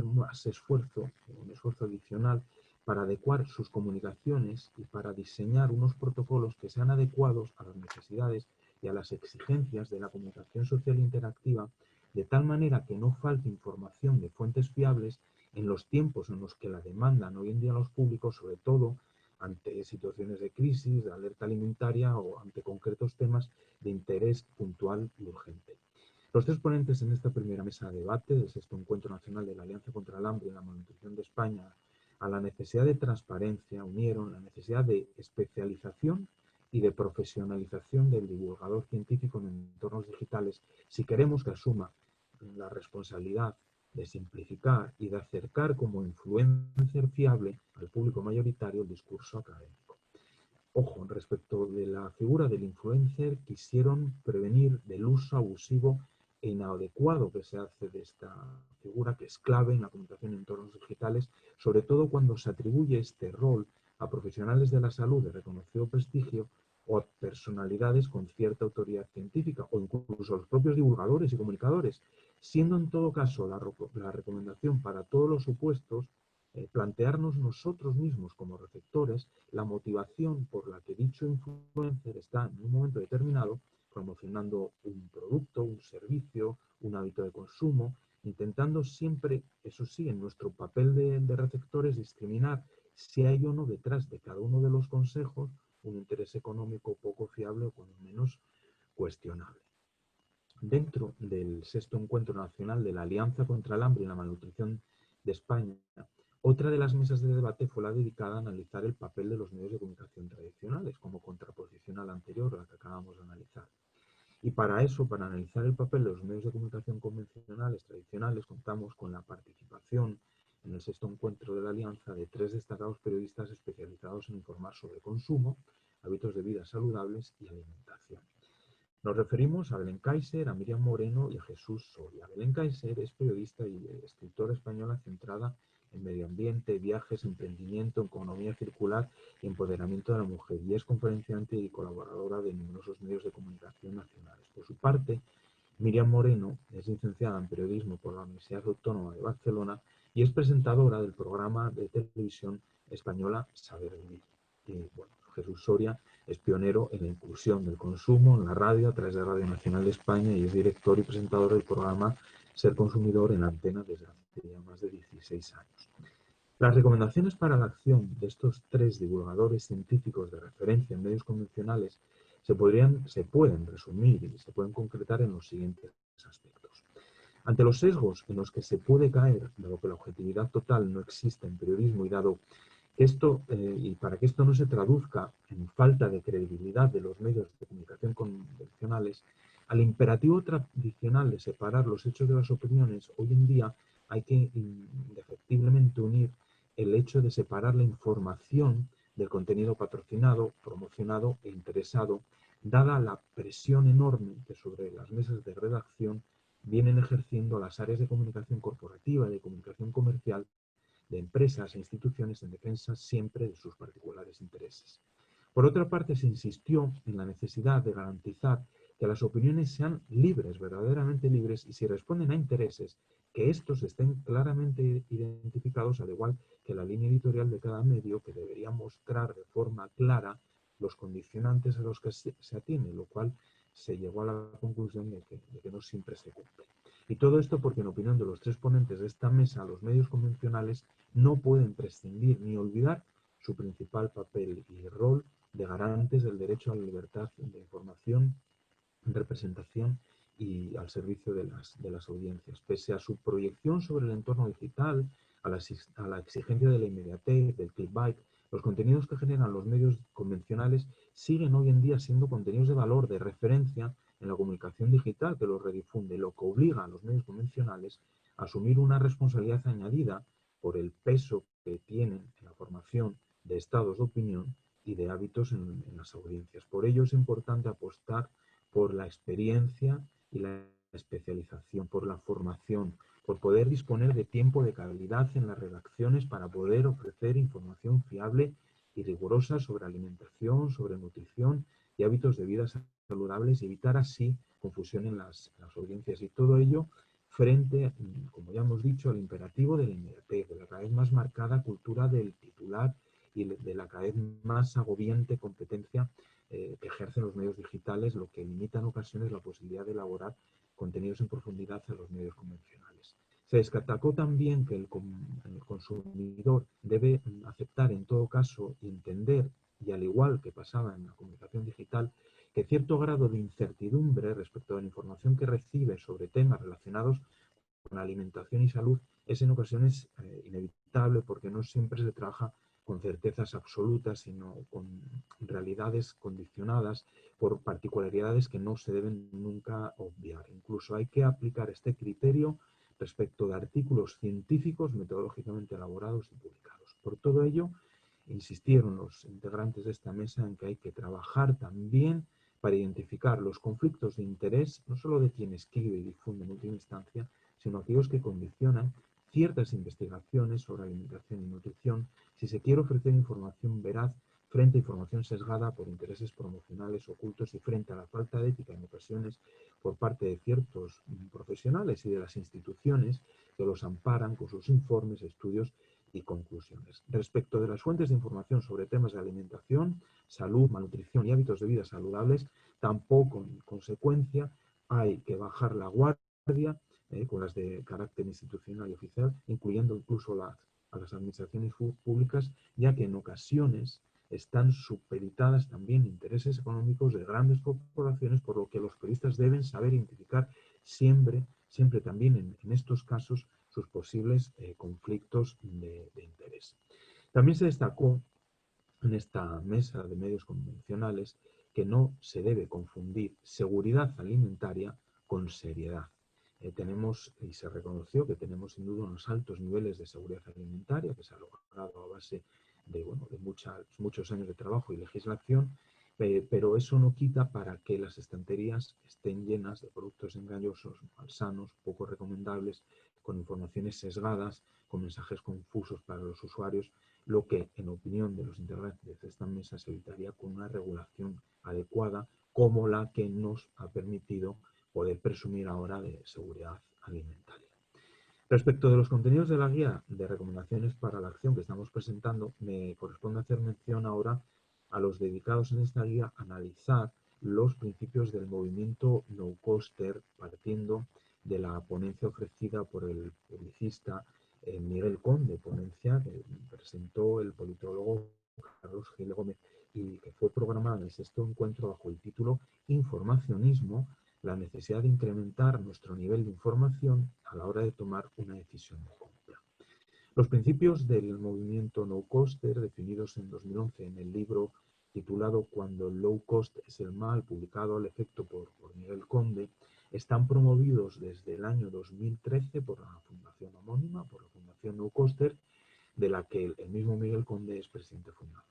Speaker 4: más esfuerzo, un esfuerzo adicional para adecuar sus comunicaciones y para diseñar unos protocolos que sean adecuados a las necesidades y a las exigencias de la comunicación social interactiva, de tal manera que no falte información de fuentes fiables en los tiempos en los que la demandan hoy en día los públicos, sobre todo ante situaciones de crisis, de alerta alimentaria o ante concretos temas de interés puntual y urgente. Los tres ponentes en esta primera mesa de debate del sexto Encuentro Nacional de la Alianza contra el Hambre y la Malnutrición de España a la necesidad de transparencia unieron la necesidad de especialización y de profesionalización del divulgador científico en entornos digitales si queremos que asuma la responsabilidad de simplificar y de acercar como influencer fiable al público mayoritario el discurso académico. Ojo, respecto de la figura del influencer, quisieron prevenir del uso abusivo e inadecuado que se hace de esta figura, que es clave en la comunicación en entornos digitales, sobre todo cuando se atribuye este rol a profesionales de la salud de reconocido prestigio o a personalidades con cierta autoridad científica o incluso a los propios divulgadores y comunicadores, siendo en todo caso la recomendación para todos los supuestos plantearnos nosotros mismos como receptores la motivación por la que dicho influencer está en un momento determinado promocionando un producto, un servicio, un hábito de consumo, intentando siempre, eso sí, en nuestro papel de receptores, discriminar si hay o no detrás de cada uno de los consejos un interés económico poco fiable o cuando menos cuestionable. Dentro del 6º Encuentro Nacional de la Alianza contra el Hambre y la Malnutrición de España, otra de las mesas de debate fue la dedicada a analizar el papel de los medios de comunicación tradicionales, como contraposición a la anterior, a la que acabamos de analizar. Y para eso, para analizar el papel de los medios de comunicación convencionales, tradicionales, contamos con la participación en el 6º Encuentro de la Alianza de 3 destacados periodistas especializados en informar sobre consumo, hábitos de vida saludables y alimentación. Nos referimos a Belén Kaiser, a Miriam Moreno y a Jesús Soria. Belén Kaiser es periodista y escritora española centrada en medio ambiente, viajes, emprendimiento, economía circular y empoderamiento de la mujer, y es conferenciante y colaboradora de numerosos medios de comunicación nacionales. Por su parte, Miriam Moreno es licenciada en periodismo por la Universidad Autónoma de Barcelona y es presentadora del programa de televisión española Saber Vivir. Y bueno, Jesús Soria es pionero en la inclusión del consumo en la radio a través de Radio Nacional de España y es director y presentador del programa Ser Consumidor en Antena desde hace ya más de 16 años. Las recomendaciones para la acción de estos 3 divulgadores científicos de referencia en medios convencionales se pueden resumir y se pueden concretar en los siguientes aspectos. Ante los sesgos en los que se puede caer, dado que la objetividad total no existe en periodismo y dado esto, y para que esto no se traduzca en falta de credibilidad de los medios de comunicación convencionales, al imperativo tradicional de separar los hechos de las opiniones, hoy en día hay que indefectiblemente unir el hecho de separar la información del contenido patrocinado, promocionado e interesado, dada la presión enorme que sobre las mesas de redacción vienen ejerciendo las áreas de comunicación corporativa y de comunicación comercial de empresas e instituciones en defensa siempre de sus particulares intereses. Por otra parte, se insistió en la necesidad de garantizar que las opiniones sean libres, verdaderamente libres, y si responden a intereses, que estos estén claramente identificados, al igual que la línea editorial de cada medio, que debería mostrar de forma clara los condicionantes a los que se atiene, lo cual se llegó a la conclusión de que no siempre se cumple. Y todo esto porque, en opinión de los 3 ponentes de esta mesa, los medios convencionales no pueden prescindir ni olvidar su principal papel y rol de garantes del derecho a la libertad de información, representación y al servicio de las audiencias. Pese a su proyección sobre el entorno digital, a la exigencia de la inmediatez, del clickbait, los contenidos que generan los medios convencionales siguen hoy en día siendo contenidos de valor, de referencia en la comunicación digital que los redifunde, lo que obliga a los medios convencionales a asumir una responsabilidad añadida por el peso que tienen en la formación de estados de opinión y de hábitos en las audiencias. Por ello es importante apostar por la experiencia y la especialización, por la formación, por poder disponer de tiempo de calidad en las redacciones para poder ofrecer información fiable y rigurosa sobre alimentación, sobre nutrición y hábitos de vida saludables y evitar así confusión en las audiencias. Y todo ello frente, como ya hemos dicho, al imperativo de la inmediatez, de la cada vez más marcada cultura del titular y de la cada vez más agobiante competencia que ejercen los medios digitales, lo que limita en ocasiones la posibilidad de elaborar contenidos en profundidad a los medios convencionales. Se destacó también que el consumidor debe aceptar en todo caso y entender, y al igual que pasaba en la comunicación digital, que cierto grado de incertidumbre respecto a la información que recibe sobre temas relacionados con la alimentación y salud es en ocasiones inevitable, porque no siempre se trabaja con certezas absolutas, sino con realidades condicionadas por particularidades que no se deben nunca obviar. Incluso hay que aplicar este criterio respecto de artículos científicos metodológicamente elaborados y publicados. Por todo ello, insistieron los integrantes de esta mesa en que hay que trabajar también para identificar los conflictos de interés, no solo de quien escribe y difunde en última instancia, sino aquellos que condicionan ciertas investigaciones sobre alimentación y nutrición si se quiere ofrecer información veraz frente a información sesgada por intereses promocionales ocultos y frente a la falta de ética en ocasiones por parte de ciertos profesionales y de las instituciones que los amparan con sus informes, estudios y conclusiones. Respecto de las fuentes de información sobre temas de alimentación, salud, malnutrición y hábitos de vida saludables, tampoco en consecuencia hay que bajar la guardia con las de carácter institucional y oficial, incluyendo incluso a las administraciones públicas, ya que en ocasiones están supeditadas también a intereses económicos de grandes corporaciones, por lo que los periodistas deben saber identificar siempre también en estos casos sus posibles conflictos de interés. También se destacó en esta mesa de medios convencionales que no se debe confundir seguridad alimentaria con seriedad. Tenemos, y se reconoció que tenemos sin duda unos altos niveles de seguridad alimentaria que se ha logrado a base de muchos años de trabajo y legislación, pero eso no quita para que las estanterías estén llenas de productos engañosos, malsanos, poco recomendables, con informaciones sesgadas, con mensajes confusos para los usuarios, lo que, en opinión de los integrantes de esta mesa, se evitaría con una regulación adecuada como la que nos ha permitido poder presumir ahora de seguridad alimentaria. Respecto de los contenidos de la guía de recomendaciones para la acción que estamos presentando, me corresponde hacer mención ahora a los dedicados en esta guía a analizar los principios del movimiento No Coster, partiendo de la ponencia ofrecida por el publicista Miguel Conde, ponencia que presentó el politólogo Carlos Gil Gómez y que fue programada en el 6º encuentro bajo el título Informacionismo, la necesidad de incrementar nuestro nivel de información a la hora de tomar una decisión de compra. Los principios del movimiento No Coster, definidos en 2011 en el libro titulado Cuando el Low Cost es el mal, publicado al efecto por Miguel Conde, están promovidos desde el año 2013 por la fundación homónima, por la fundación No Coster, de la que el mismo Miguel Conde es presidente fundador.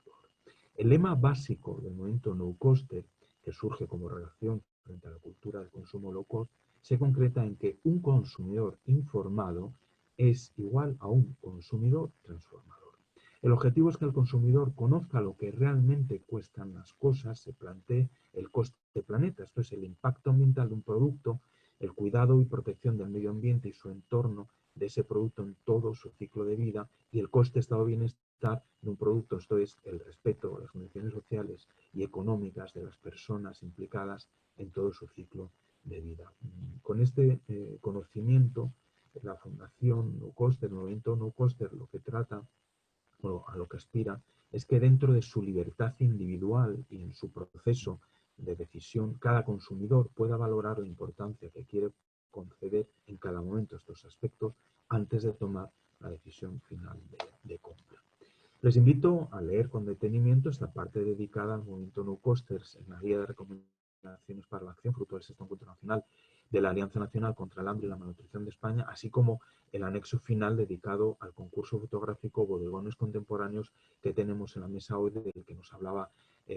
Speaker 4: El lema básico del movimiento No Coster, que surge como reacción frente a la cultura del consumo low cost, se concreta en que un consumidor informado es igual a un consumidor transformador. El objetivo es que el consumidor conozca lo que realmente cuestan las cosas, se plantee el coste de planeta, esto es el impacto ambiental de un producto, el cuidado y protección del medio ambiente y su entorno de ese producto en todo su ciclo de vida, y el coste de estado de bienestar de un producto, esto es el respeto a las condiciones sociales y económicas de las personas implicadas en todo su ciclo de vida. Con este conocimiento, la Fundación No Coster, el movimiento No Coster, lo que trata o a lo que aspira es que dentro de su libertad individual y en su proceso de decisión, cada consumidor pueda valorar la importancia que quiere conceder en cada momento estos aspectos antes de tomar la decisión final de compra. Les invito a leer con detenimiento esta parte dedicada al movimiento No Costers en la guía de recomendaciones para la acción, fruto del 6º encuentro nacional de la Alianza Nacional contra el Hambre y la Malnutrición de España, así como el anexo final dedicado al concurso fotográfico Bodegones Contemporáneos que tenemos en la mesa hoy, del que nos hablaba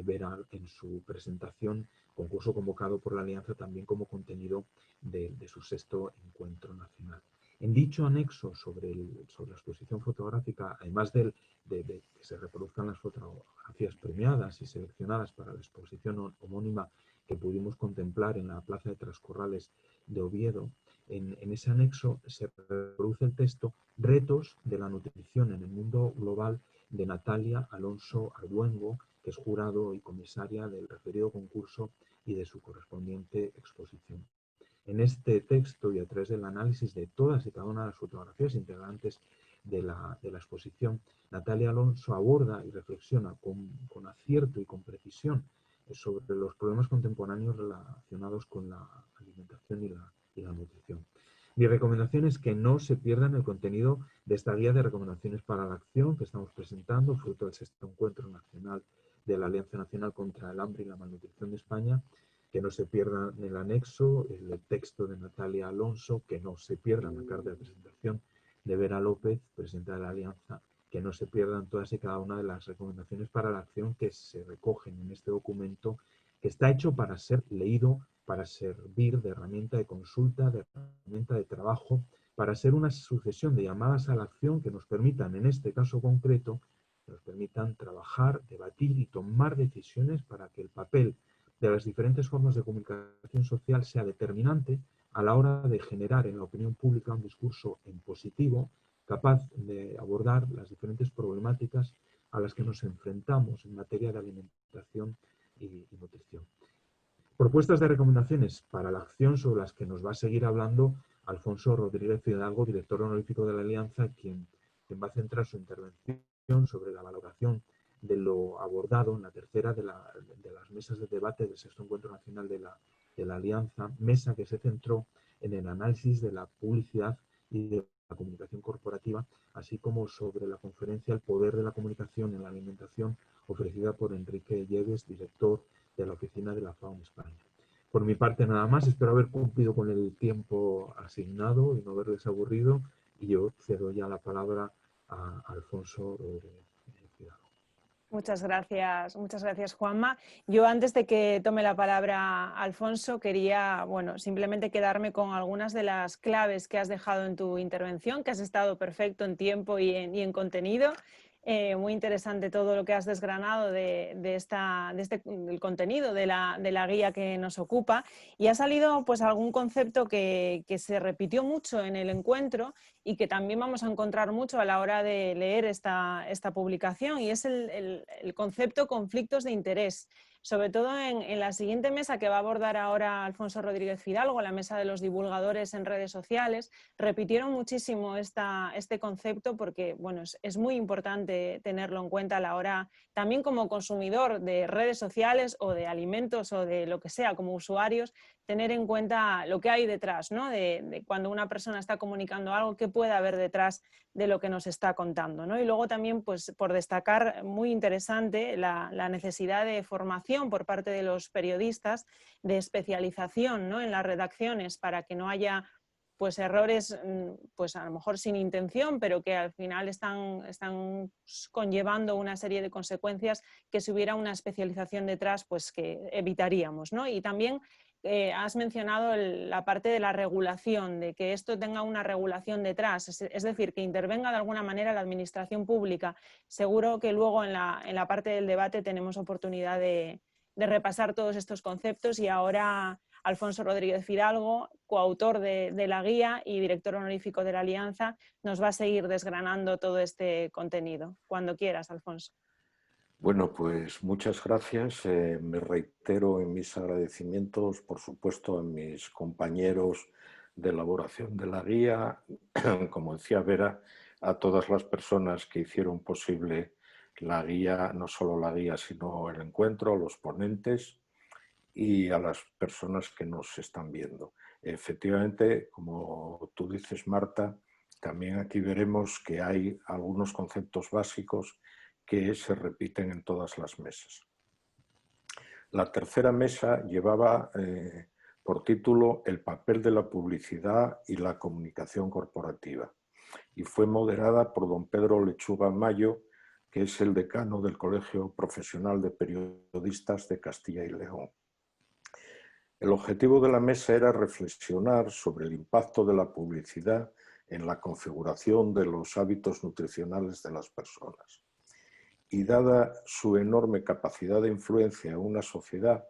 Speaker 4: Vera en su presentación, concurso convocado por la Alianza también como contenido de su 6º encuentro nacional. En dicho anexo sobre la exposición fotográfica, además de que se reproduzcan las fotografías premiadas y seleccionadas para la exposición homónima que pudimos contemplar en la Plaza de Trascorrales de Oviedo, en ese anexo se reproduce el texto Retos de la nutrición en el mundo global, de Natalia Alonso Arduengo, que es jurado y comisaria del referido concurso y de su correspondiente exposición. En este texto y a través del análisis de todas y cada una de las fotografías integrantes de la exposición, Natalia Alonso aborda y reflexiona con acierto y con precisión sobre los problemas contemporáneos relacionados con la alimentación y la nutrición. Mi recomendación es que no se pierdan el contenido de esta guía de recomendaciones para la acción que estamos presentando, fruto del 6º encuentro nacional de la Alianza Nacional contra el Hambre y la Malnutrición de España, que no se pierdan el anexo, el texto de Natalia Alonso, que no se pierdan la carta de presentación de Vera López, presidenta de la Alianza, que no se pierdan todas y cada una de las recomendaciones para la acción que se recogen en este documento, que está hecho para ser leído, para servir de herramienta de consulta, de herramienta de trabajo, para ser una sucesión de llamadas a la acción que nos permitan, en este caso concreto, nos permitan trabajar, debatir y tomar decisiones para que el papel de las diferentes formas de comunicación social sea determinante a la hora de generar en la opinión pública un discurso en positivo, capaz de abordar las diferentes problemáticas a las que nos enfrentamos en materia de alimentación y nutrición. Propuestas de recomendaciones para la acción sobre las que nos va a seguir hablando Alfonso Rodríguez Fidalgo, director honorífico de la Alianza, quien va a centrar su intervención sobre la valoración de lo abordado en la tercera de las mesas de debate del sexto encuentro nacional de la Alianza, mesa que se centró en el análisis de la publicidad y de la comunicación corporativa, así como sobre la conferencia El poder de la comunicación en la alimentación, ofrecida por Enrique Lleves, director de la oficina de la FAO en España. Por mi parte nada más, espero haber cumplido con el tiempo asignado y no haberles aburrido, y yo cedo ya la palabra a Alfonso Rodríguez Fidalgo.
Speaker 1: Muchas gracias Juanma. Yo antes de que tome la palabra Alfonso quería, bueno, simplemente quedarme con algunas de las claves que has dejado en tu intervención, que has estado perfecto en tiempo y en contenido. Muy interesante todo lo que has desgranado del contenido de la guía que nos ocupa, y ha salido pues algún concepto que se repitió mucho en el encuentro y que también vamos a encontrar mucho a la hora de leer esta publicación, y es el concepto conflictos de interés. Sobre todo en la siguiente mesa que va a abordar ahora Alfonso Rodríguez Fidalgo, la mesa de los divulgadores en redes sociales, repitieron muchísimo este concepto porque bueno, es muy importante tenerlo en cuenta a la hora, también como consumidor de redes sociales o de alimentos o de lo que sea, como usuarios, tener en cuenta lo que hay detrás, ¿no? de cuando una persona está comunicando algo, qué puede haber detrás de lo que nos está contando, ¿no? Y luego también, pues, por destacar, muy interesante, la necesidad de formación por parte de los periodistas, de especialización, ¿no? En las redacciones, para que no haya pues errores, pues a lo mejor sin intención, pero que al final están conllevando una serie de consecuencias que si hubiera una especialización detrás, pues que evitaríamos, ¿no? Y también has mencionado la parte de la regulación, de que esto tenga una regulación detrás, es decir, que intervenga de alguna manera la administración pública. Seguro que luego en la parte del debate tenemos oportunidad de repasar todos estos conceptos, y ahora Alfonso Rodríguez Fidalgo, coautor de la guía y director honorífico de la Alianza, nos va a seguir desgranando todo este contenido. Cuando quieras, Alfonso.
Speaker 3: Bueno, pues muchas gracias. Me reitero en mis agradecimientos, por supuesto, a mis compañeros de elaboración de la guía, como decía Vera, a todas las personas que hicieron posible la guía, no solo la guía, sino el encuentro, a los ponentes y a las personas que nos están viendo. Efectivamente, como tú dices, Marta, también aquí veremos que hay algunos conceptos básicos que se repiten en todas las mesas. La tercera mesa llevaba por título El papel de la publicidad y la comunicación corporativa, y fue moderada por don Pedro Lechuga Mayo, que es el decano del Colegio Profesional de Periodistas de Castilla y León. El objetivo de la mesa era reflexionar sobre el impacto de la publicidad en la configuración de los hábitos nutricionales de las personas. Y dada su enorme capacidad de influencia en una sociedad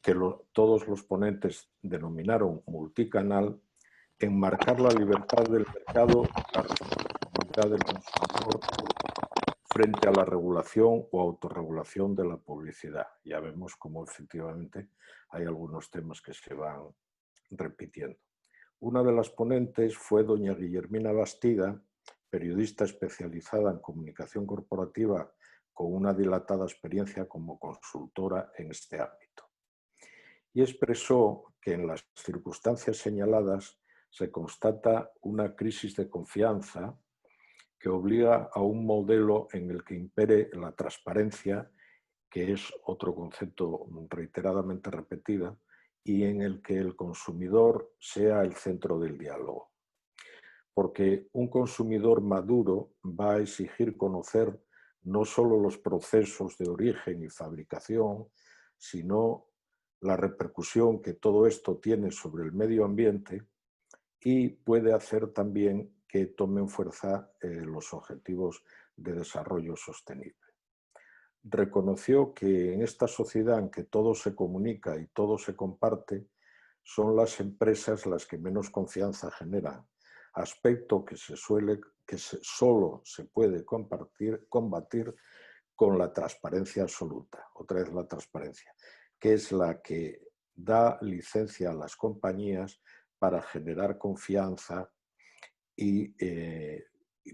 Speaker 3: que todos los ponentes denominaron multicanal, enmarcar la libertad del mercado, la responsabilidad del consumidor frente a la regulación o autorregulación de la publicidad. Ya vemos cómo efectivamente hay algunos temas que se van repitiendo. Una de las ponentes fue doña Guillermina Bastida, periodista especializada en comunicación corporativa con una dilatada experiencia como consultora en este ámbito. Y expresó que en las circunstancias señaladas se constata una crisis de confianza que obliga a un modelo en el que impere la transparencia, que es otro concepto reiteradamente repetido, y en el que el consumidor sea el centro del diálogo. Porque un consumidor maduro va a exigir conocer no solo los procesos de origen y fabricación, sino la repercusión que todo esto tiene sobre el medio ambiente, y puede hacer también que tomen fuerza los objetivos de desarrollo sostenible. Reconoció que en esta sociedad en que todo se comunica y todo se comparte, son las empresas las que menos confianza generan, aspecto que solo se puede combatir con la transparencia absoluta. Otra vez la transparencia, que es la que da licencia a las compañías para generar confianza y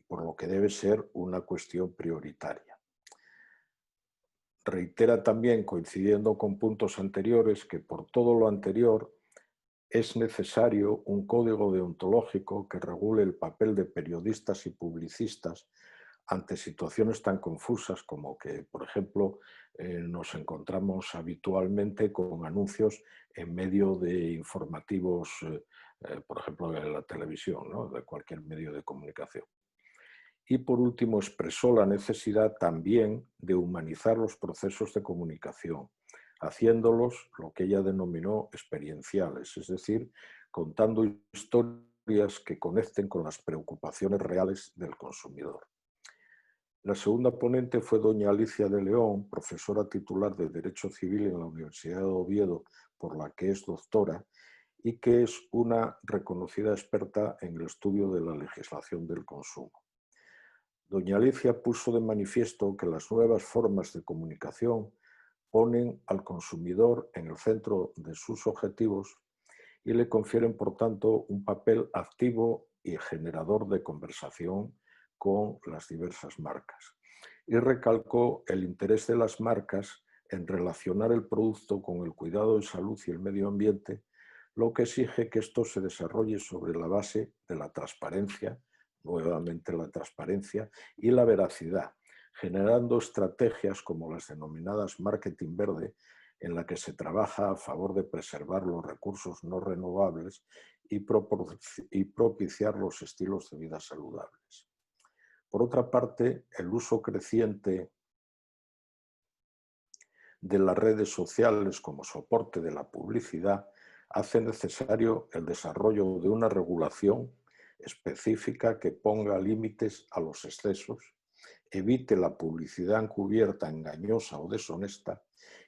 Speaker 3: por lo que debe ser una cuestión prioritaria. reitera también, coincidiendo con puntos anteriores, que por todo lo anterior es necesario un código deontológico que regule el papel de periodistas y publicistas ante situaciones tan confusas como que, por ejemplo, nos encontramos habitualmente con anuncios en medio de informativos, por ejemplo, de la televisión, ¿no? De cualquier medio de comunicación. Y por último, expresó la necesidad también de humanizar los procesos de comunicación, haciéndolos lo que ella denominó experienciales, es decir, contando historias que conecten con las preocupaciones reales del consumidor. La segunda ponente fue doña Alicia de León, profesora titular de Derecho Civil en la Universidad de Oviedo, por la que es doctora, y que es una reconocida experta en el estudio de la legislación del consumo. Doña Alicia puso de manifiesto que las nuevas formas de comunicación ponen al consumidor en el centro de sus objetivos y le confieren, por tanto, un papel activo y generador de conversación con las diversas marcas. Y recalcó el interés de las marcas en relacionar el producto con el cuidado de salud y el medio ambiente, lo que exige que esto se desarrolle sobre la base de la transparencia, nuevamente la transparencia, y la veracidad, generando estrategias como las denominadas marketing verde, en la que se trabaja a favor de preservar los recursos no renovables y propiciar los estilos de vida saludables. Por otra parte, el uso creciente de las redes sociales como soporte de la publicidad hace necesario el desarrollo de una regulación específica que ponga límites a los excesos, evite la publicidad encubierta, engañosa o deshonesta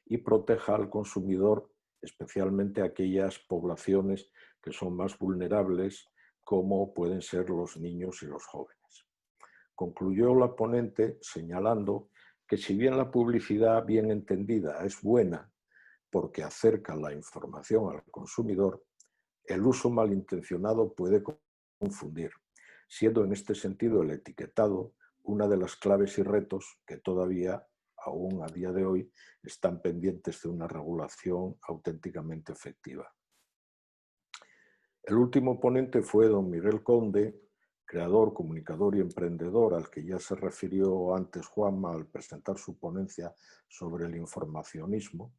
Speaker 3: y proteja al consumidor, especialmente aquellas poblaciones que son más vulnerables, como pueden ser los niños y los jóvenes. Concluyó la ponente señalando que si bien la publicidad bien entendida es buena porque acerca la información al consumidor, el uso malintencionado puede confundir, siendo en este sentido el etiquetado una de las claves y retos que todavía, aún a día de hoy, están pendientes de una regulación auténticamente efectiva. El último ponente fue don Miguel Conde, creador, comunicador y emprendedor, al que ya se refirió antes Juanma al presentar su ponencia sobre el informacionismo,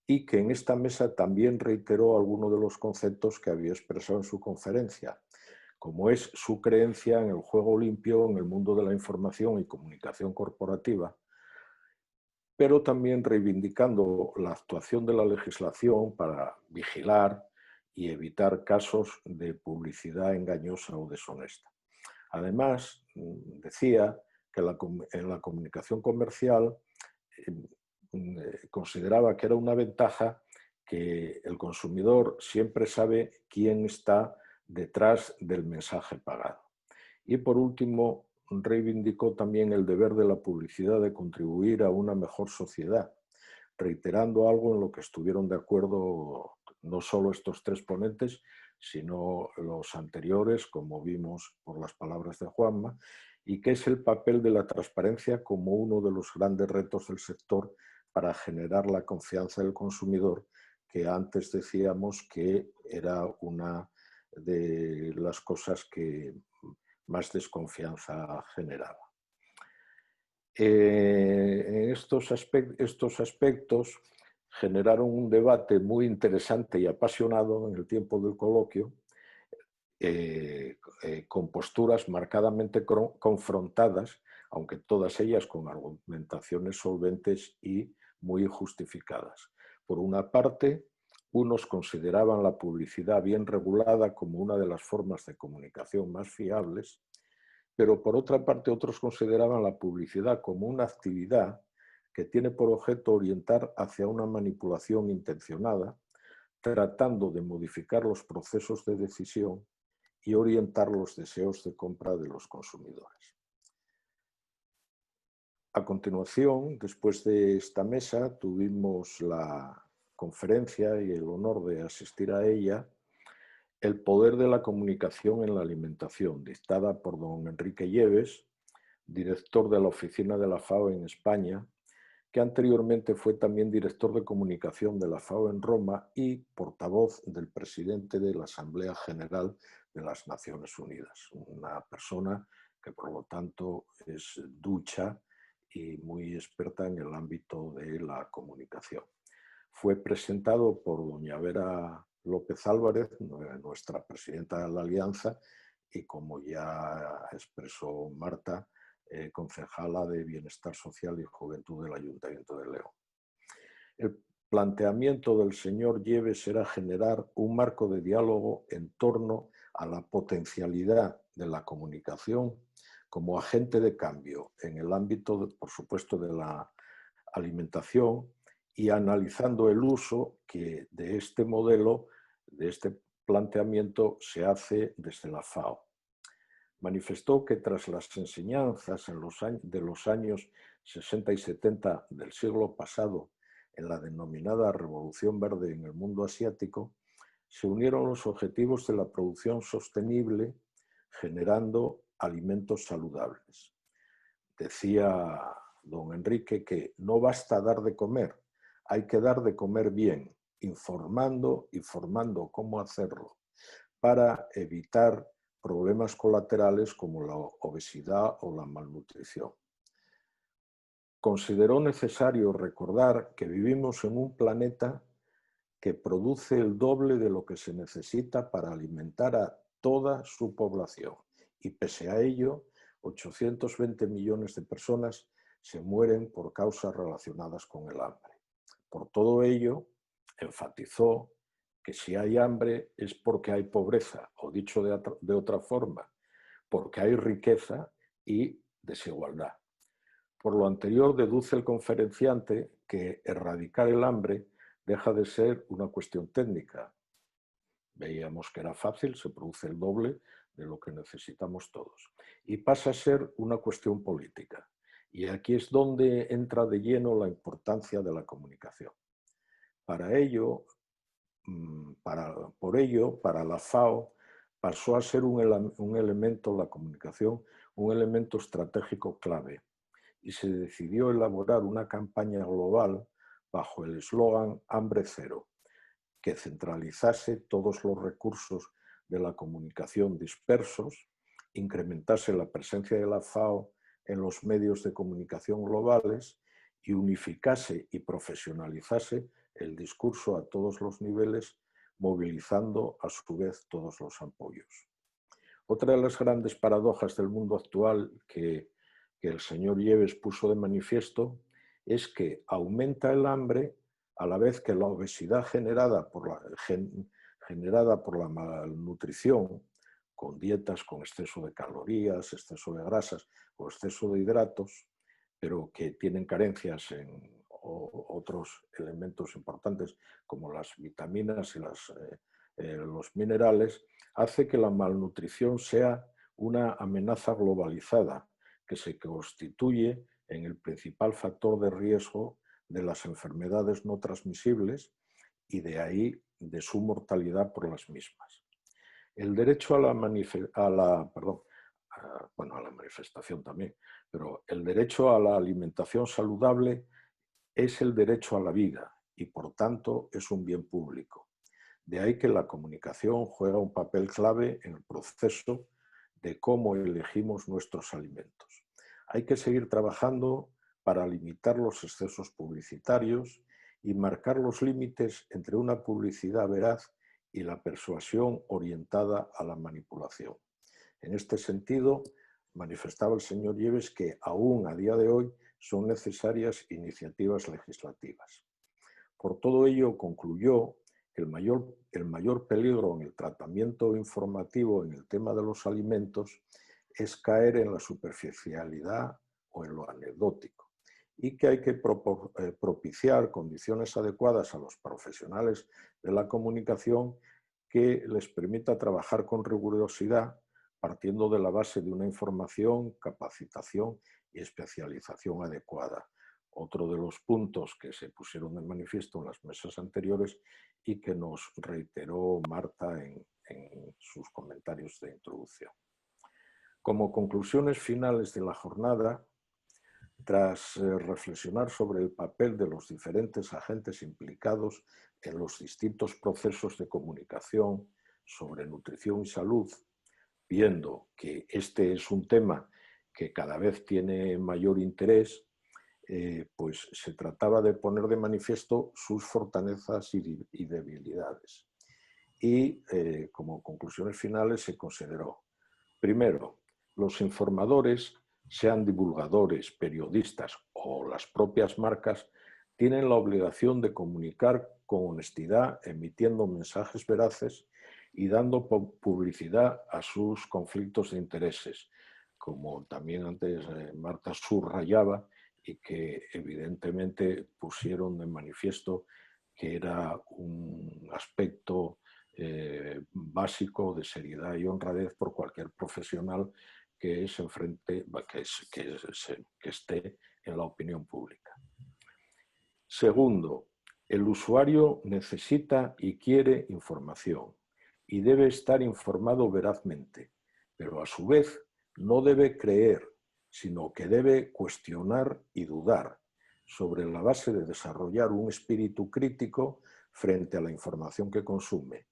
Speaker 3: y que en esta mesa también reiteró algunos de los conceptos que había expresado en su conferencia, como es su creencia en el juego limpio en el mundo de la información y comunicación corporativa, pero también reivindicando la actuación de la legislación para vigilar y evitar casos de publicidad engañosa o deshonesta. Además, decía que en la comunicación comercial consideraba que era una ventaja que el consumidor siempre sabe quién está detrás del mensaje pagado. Y por último, reivindicó también el deber de la publicidad de contribuir a una mejor sociedad, reiterando algo en lo que estuvieron de acuerdo no solo estos tres ponentes, sino los anteriores, como vimos por las palabras de Juanma, y que es el papel de la transparencia como uno de los grandes retos del sector para generar la confianza del consumidor, que antes decíamos que era una de las cosas que más desconfianza generaba. Estos aspectos generaron un debate muy interesante y apasionado en el tiempo del coloquio, con posturas marcadamente confrontadas, aunque todas ellas con argumentaciones solventes y muy justificadas. Por una parte, unos consideraban la publicidad bien regulada como una de las formas de comunicación más fiables, pero por otra parte otros consideraban la publicidad como una actividad que tiene por objeto orientar hacia una manipulación intencionada, tratando de modificar los procesos de decisión y orientar los deseos de compra de los consumidores. A continuación, después de esta mesa, tuvimos la conferencia y el honor de asistir a ella, El poder de la comunicación en la alimentación, dictada por don Enrique Lleves, director de la oficina de la FAO en España, que anteriormente fue también director de comunicación de la FAO en Roma y portavoz del presidente de la Asamblea General de las Naciones Unidas. Una persona que, por lo tanto, es ducha y muy experta en el ámbito de la comunicación. Fue presentado por doña Vera López Álvarez, nuestra presidenta de la Alianza, y como ya expresó Marta, concejala de Bienestar Social y Juventud del Ayuntamiento de León. El planteamiento del señor Yebes era generar un marco de diálogo en torno a la potencialidad de la comunicación como agente de cambio en el ámbito, por supuesto, de la alimentación, y analizando el uso que de este modelo, de este planteamiento, se hace desde la FAO. Manifestó que tras las enseñanzas de los años 60 y 70 del siglo pasado en la denominada Revolución Verde en el mundo asiático, se unieron los objetivos de la producción sostenible generando alimentos saludables. Decía don Enrique que no basta dar de comer, hay que dar de comer bien, informando y formando cómo hacerlo, para evitar problemas colaterales como la obesidad o la malnutrición. Consideró necesario recordar que vivimos en un planeta que produce el doble de lo que se necesita para alimentar a toda su población y pese a ello, 820 millones de personas se mueren por causas relacionadas con el hambre. Por todo ello, enfatizó que si hay hambre es porque hay pobreza, o dicho de otra forma, porque hay riqueza y desigualdad. Por lo anterior, deduce el conferenciante que erradicar el hambre deja de ser una cuestión técnica. Veíamos que era fácil, se produce el doble de lo que necesitamos todos. Y pasa a ser una cuestión política. Y aquí es donde entra de lleno la importancia de la comunicación. Para ello, para la FAO, pasó a ser un elemento, la comunicación, un elemento estratégico clave. Y se decidió elaborar una campaña global bajo el eslogan Hambre Cero, que centralizase todos los recursos de la comunicación dispersos, incrementase la presencia de la FAO en los medios de comunicación globales y unificase y profesionalizase el discurso a todos los niveles, movilizando a su vez todos los apoyos. Otra de las grandes paradojas del mundo actual que el señor Yebes puso de manifiesto es que aumenta el hambre a la vez que la obesidad generada por la malnutrición, con dietas con exceso de calorías, exceso de grasas o exceso de hidratos, pero que tienen carencias en otros elementos importantes como las vitaminas y los minerales, hace que la malnutrición sea una amenaza globalizada que se constituye en el principal factor de riesgo de las enfermedades no transmisibles y de ahí de su mortalidad por las mismas. El derecho a la manifestación también, pero el derecho a la alimentación saludable es el derecho a la vida y por tanto es un bien público. De ahí que la comunicación juega un papel clave en el proceso de cómo elegimos nuestros alimentos. Hay que seguir trabajando para limitar los excesos publicitarios y marcar los límites entre una publicidad veraz y la persuasión orientada a la manipulación. En este sentido, manifestaba el señor Yebes que aún a día de hoy son necesarias iniciativas legislativas. Por todo ello, concluyó que el mayor peligro en el tratamiento informativo en el tema de los alimentos es caer en la superficialidad o en lo anecdótico y que hay que propiciar condiciones adecuadas a los profesionales de la comunicación que les permita trabajar con rigurosidad partiendo de la base de una información, capacitación y especialización adecuada. Otro de los puntos que se pusieron de manifiesto en las mesas anteriores y que nos reiteró Marta en sus comentarios de introducción. Como conclusiones finales de la jornada, tras reflexionar sobre el papel de los diferentes agentes implicados en los distintos procesos de comunicación sobre nutrición y salud, viendo que este es un tema que cada vez tiene mayor interés, pues se trataba de poner de manifiesto sus fortalezas y debilidades. Y como conclusiones finales se consideró, primero, los informadores, sean divulgadores, periodistas o las propias marcas, tienen la obligación de comunicar con honestidad, emitiendo mensajes veraces y dando publicidad a sus conflictos de intereses, como también antes Marta subrayaba y que evidentemente pusieron de manifiesto que era un aspecto básico de seriedad y honradez por cualquier profesional que se enfrente, que esté en la opinión pública. Segundo, el usuario necesita y quiere información y debe estar informado verazmente, pero a su vez no debe creer, sino que debe cuestionar y dudar sobre la base de desarrollar un espíritu crítico frente a la información que consume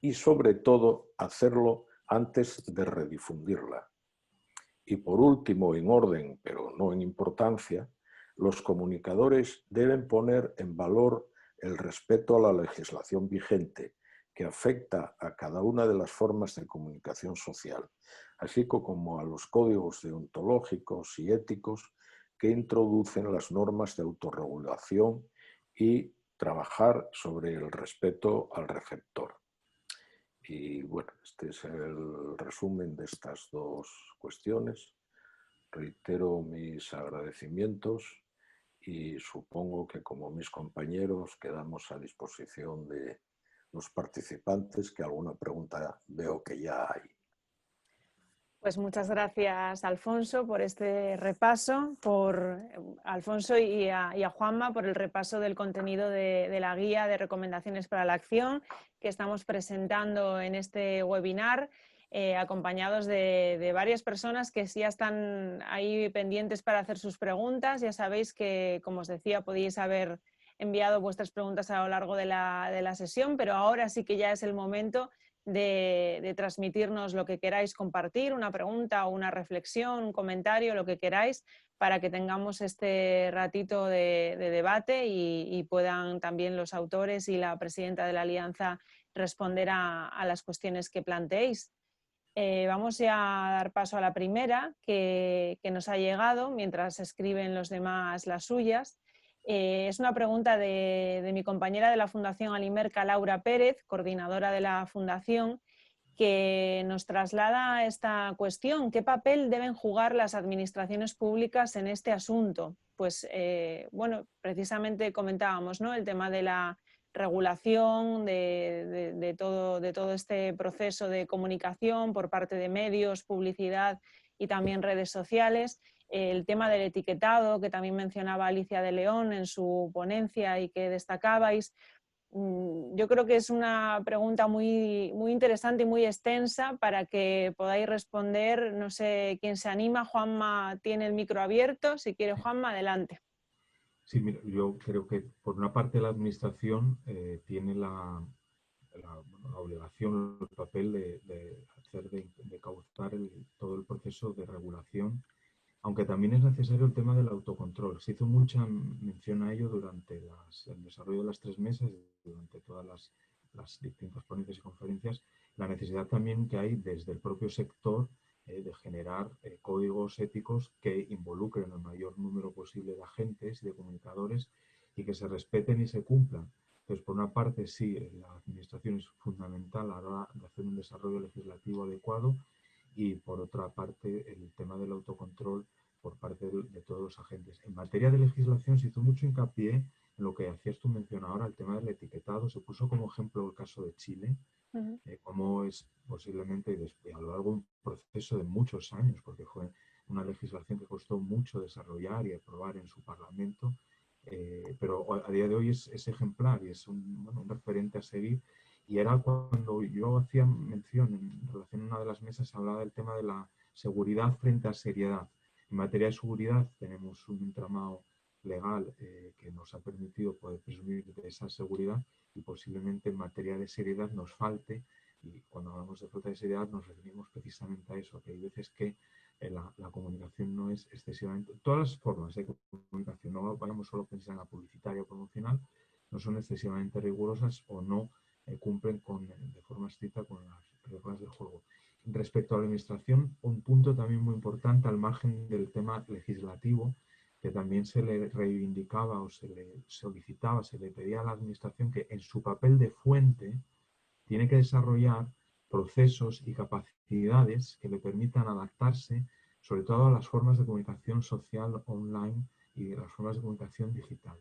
Speaker 3: y sobre todo hacerlo antes de redifundirla. Y por último, en orden, pero no en importancia, los comunicadores deben poner en valor el respeto a la legislación vigente que afecta a cada una de las formas de comunicación social, así como a los códigos deontológicos y éticos que introducen las normas de autorregulación y trabajar sobre el respeto al receptor. Y bueno, este es el resumen de estas dos cuestiones. Reitero mis agradecimientos y supongo que como mis compañeros quedamos a disposición de los participantes, que alguna pregunta veo que ya hay.
Speaker 1: Pues muchas gracias, Alfonso, por este repaso, por Alfonso y a Juanma por el repaso del contenido de la guía de recomendaciones para la acción que estamos presentando en este webinar, acompañados de varias personas que ya están ahí pendientes para hacer sus preguntas. Ya sabéis que, como os decía, podéis haber enviado vuestras preguntas a lo largo de la sesión, pero ahora sí que ya es el momento de transmitirnos lo que queráis compartir, una pregunta o una reflexión, un comentario, lo que queráis, para que tengamos este ratito de debate y puedan también los autores y la presidenta de la Alianza responder a las cuestiones que planteéis. Vamos ya a dar paso a la primera que nos ha llegado mientras escriben los demás las suyas. Es una pregunta de mi compañera de la Fundación Alimerca, Laura Pérez, coordinadora de la Fundación, que nos traslada esta cuestión. ¿Qué papel deben jugar las administraciones públicas en este asunto? Pues, bueno, precisamente comentábamos, ¿no?, el tema de la regulación de todo este proceso de comunicación por parte de medios, publicidad y también redes sociales. El tema del etiquetado, que también mencionaba Alicia de León en su ponencia y que destacabais. Yo creo que es una pregunta muy, muy interesante y muy extensa para que podáis responder. No sé quién se anima. Juanma tiene el micro abierto. Si quiere, Juanma, adelante.
Speaker 4: Sí, mira, yo creo que por una parte la administración tiene la obligación, el papel de causar todo el proceso de regulación, aunque también es necesario el tema del autocontrol. Se hizo mucha mención a ello durante el desarrollo de las 3 mesas, durante todas las distintas ponencias y conferencias, la necesidad también que hay desde el propio sector de generar códigos éticos que involucren el mayor número posible de agentes y de comunicadores y que se respeten y se cumplan. Entonces, por una parte, sí, la administración es fundamental a la hora de hacer un desarrollo legislativo adecuado, y por otra parte, el tema del autocontrol por parte de todos los agentes. En materia de legislación se hizo mucho hincapié en lo que hacías tú mención ahora, el tema del etiquetado. Se puso como ejemplo el caso de Chile, cómo es posiblemente a lo largo de un proceso de muchos años, porque fue una legislación que costó mucho desarrollar y aprobar en su Parlamento, pero a día de hoy es ejemplar y es un referente a seguir. Y era cuando yo hacía mención en relación a una de las mesas, hablaba del tema de la seguridad frente a seriedad. En materia de seguridad tenemos un entramado legal que nos ha permitido poder presumir de esa seguridad, y posiblemente en materia de seriedad nos falte, y cuando hablamos de falta de seriedad nos referimos precisamente a eso, que hay veces que la comunicación no es excesivamente... Todas las formas de comunicación, no vayamos solo a pensar en la publicitaria o promocional, no son excesivamente rigurosas o no cumplen de forma estricta con las reglas del juego. Respecto a la administración, un punto también muy importante al margen del tema legislativo, que también se le reivindicaba o se le solicitaba, se le pedía a la administración que en su papel de fuente tiene que desarrollar procesos y capacidades que le permitan adaptarse sobre todo a las formas de comunicación social online y las formas de comunicación digital.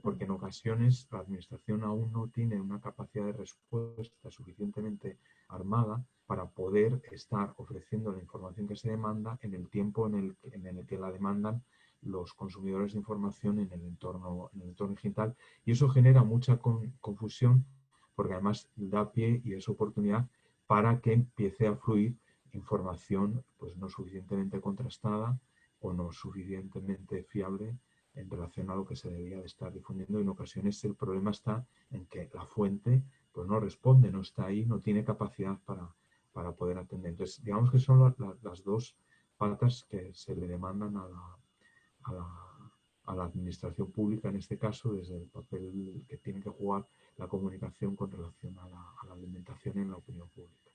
Speaker 4: Porque en ocasiones la administración aún no tiene una capacidad de respuesta suficientemente armada para poder estar ofreciendo la información que se demanda en el tiempo en el que la demandan los consumidores de información en el entorno digital, y eso genera mucha confusión, porque además da pie y es oportunidad para que empiece a fluir información pues no suficientemente contrastada o no suficientemente fiable en relación a lo que se debería de estar difundiendo. En ocasiones el problema está en que la fuente pues no responde, no está ahí, no tiene capacidad para poder atender. Entonces, digamos que son las dos patas que se le demandan a la administración pública, en este caso, desde el papel que tiene que jugar la comunicación con relación a la alimentación en la opinión pública.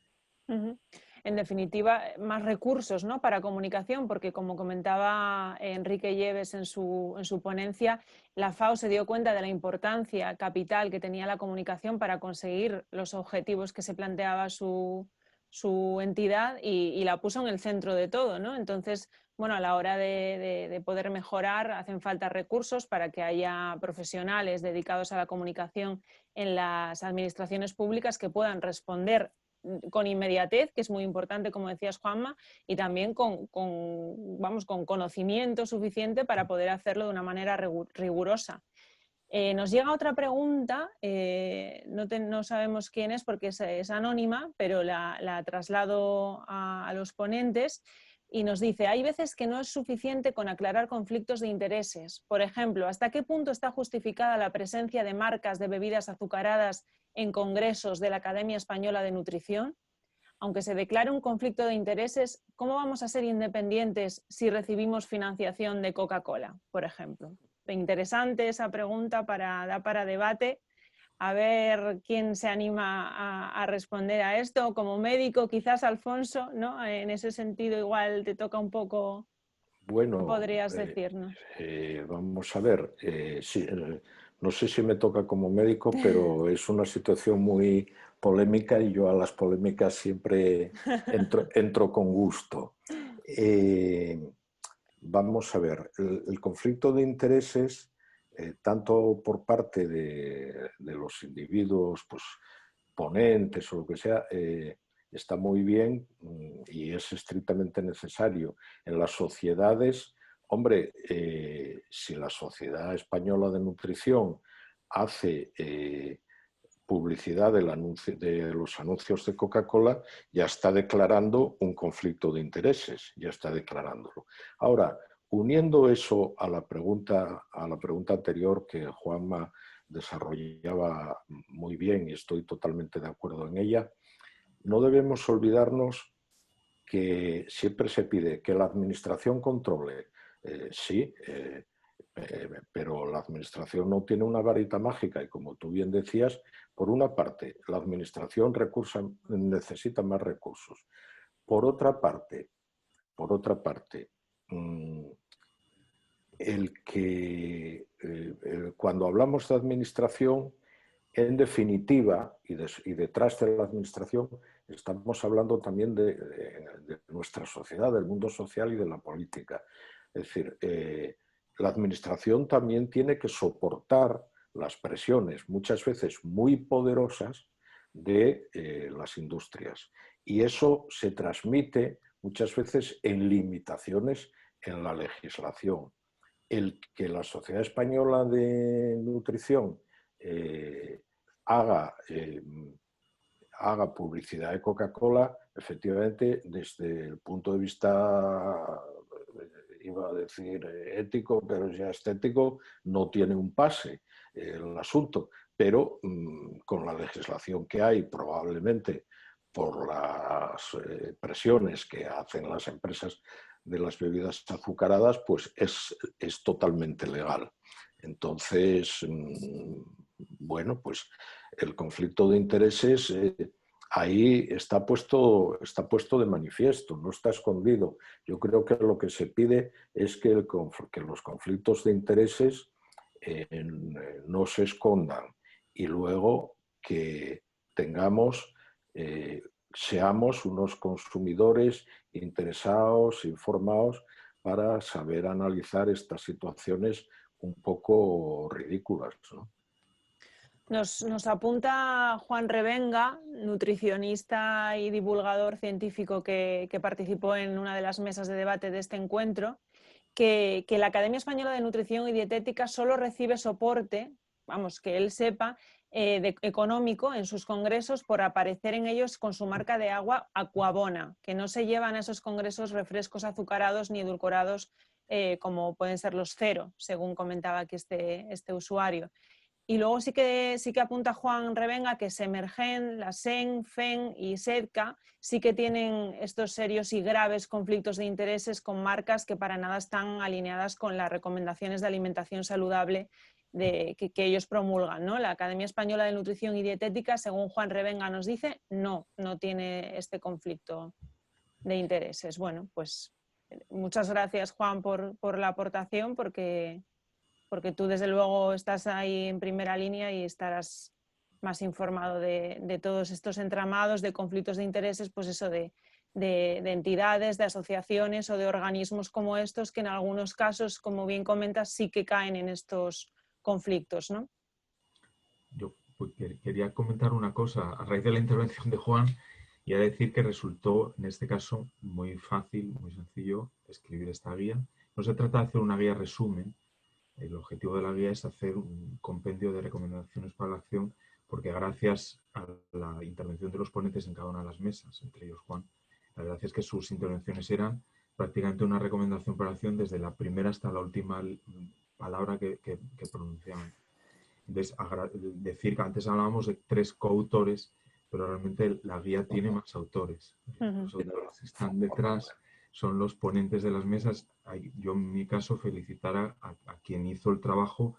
Speaker 1: En definitiva, más recursos, ¿no?, para comunicación, porque como comentaba Enrique Lleves en su ponencia, la FAO se dio cuenta de la importancia capital que tenía la comunicación para conseguir los objetivos que se planteaba su entidad, y la puso en el centro de todo, ¿no? Entonces, bueno, a la hora de poder mejorar hacen falta recursos para que haya profesionales dedicados a la comunicación en las administraciones públicas que puedan responder con inmediatez, que es muy importante, como decías, Juanma, y también con conocimiento suficiente para poder hacerlo de una manera rigurosa. Nos llega otra pregunta, no sabemos quién es porque es anónima, pero la traslado a los ponentes, y nos dice: hay veces que no es suficiente con aclarar conflictos de intereses. Por ejemplo, ¿hasta qué punto está justificada la presencia de marcas de bebidas azucaradas en congresos de la Academia Española de Nutrición? Aunque se declare un conflicto de intereses, ¿cómo vamos a ser independientes si recibimos financiación de Coca-Cola, por ejemplo? Interesante esa pregunta, da para debate. A ver quién se anima a responder a esto. Como médico, quizás Alfonso, ¿no? En ese sentido igual te toca un poco.
Speaker 3: Bueno,
Speaker 1: ¿Qué podrías decirnos?
Speaker 3: vamos a ver, sí, no sé si me toca como médico, pero es una situación muy polémica y yo a las polémicas siempre entro con gusto. Vamos a ver, el conflicto de intereses, tanto por parte de los individuos, pues ponentes o lo que sea, está muy bien y es estrictamente necesario. En las sociedades, hombre, si la Sociedad Española de Nutrición hace publicidad de los anuncios de Coca-Cola, ya está declarando un conflicto de intereses, ya está declarándolo. Ahora, uniendo eso a la pregunta anterior que Juanma desarrollaba muy bien y estoy totalmente de acuerdo en ella, no debemos olvidarnos que siempre se pide que la administración controle. Pero la administración no tiene una varita mágica y, como tú bien decías, por una parte, la administración necesita más recursos. Por otra parte, cuando hablamos de administración, en definitiva, y detrás de la administración, estamos hablando también de nuestra sociedad, del mundo social y de la política. Es decir, la administración también tiene que soportar las presiones, muchas veces muy poderosas, de las industrias. Y eso se transmite muchas veces en limitaciones en la legislación. El que la Sociedad Española de Nutrición haga publicidad de Coca-Cola, efectivamente, desde el punto de vista iba a decir ético, pero ya estético, no tiene un pase el asunto. Pero con la legislación que hay, probablemente por las presiones que hacen las empresas de las bebidas azucaradas, pues es totalmente legal. Entonces, bueno, pues el conflicto de intereses ahí está puesto de manifiesto, no está escondido. Yo creo que lo que se pide es que los conflictos de intereses no se escondan y luego que tengamos, seamos unos consumidores interesados, informados, para saber analizar estas situaciones un poco ridículas, ¿no?
Speaker 1: Nos apunta Juan Revenga, nutricionista y divulgador científico que participó en una de las mesas de debate de este encuentro, que la Academia Española de Nutrición y Dietética solo recibe soporte, vamos, que él sepa, económico en sus congresos por aparecer en ellos con su marca de agua Aquabona, que no se llevan a esos congresos refrescos azucarados ni edulcorados como pueden ser los cero, según comentaba aquí este usuario. Y luego sí que apunta Juan Revenga que Semergen, la SEN, FEN y SEDCA sí que tienen estos serios y graves conflictos de intereses con marcas que para nada están alineadas con las recomendaciones de alimentación saludable que ellos promulgan, ¿no? La Academia Española de Nutrición y Dietética, según Juan Revenga nos dice, no tiene este conflicto de intereses. Bueno, pues muchas gracias, Juan, por la aportación, porque tú desde luego estás ahí en primera línea y estarás más informado de todos estos entramados de conflictos de intereses, pues eso de entidades, de asociaciones o de organismos como estos que en algunos casos, como bien comentas, sí que caen en estos conflictos, ¿no?
Speaker 4: Yo pues, quería comentar una cosa a raíz de la intervención de Juan y a decir que resultó en este caso muy fácil, muy sencillo escribir esta guía. No se trata de hacer una guía resumen. El objetivo de la guía es hacer un compendio de recomendaciones para la acción, porque gracias a la intervención de los ponentes en cada una de las mesas, entre ellos Juan, la verdad es que sus intervenciones eran prácticamente una recomendación para la acción desde la primera hasta la última palabra que pronunciaban. Entonces, decir que antes hablábamos de 3 coautores, pero realmente la guía tiene más autores. Los autores que están detrás son los ponentes de las mesas. Yo, en mi caso, felicitar a quien hizo el trabajo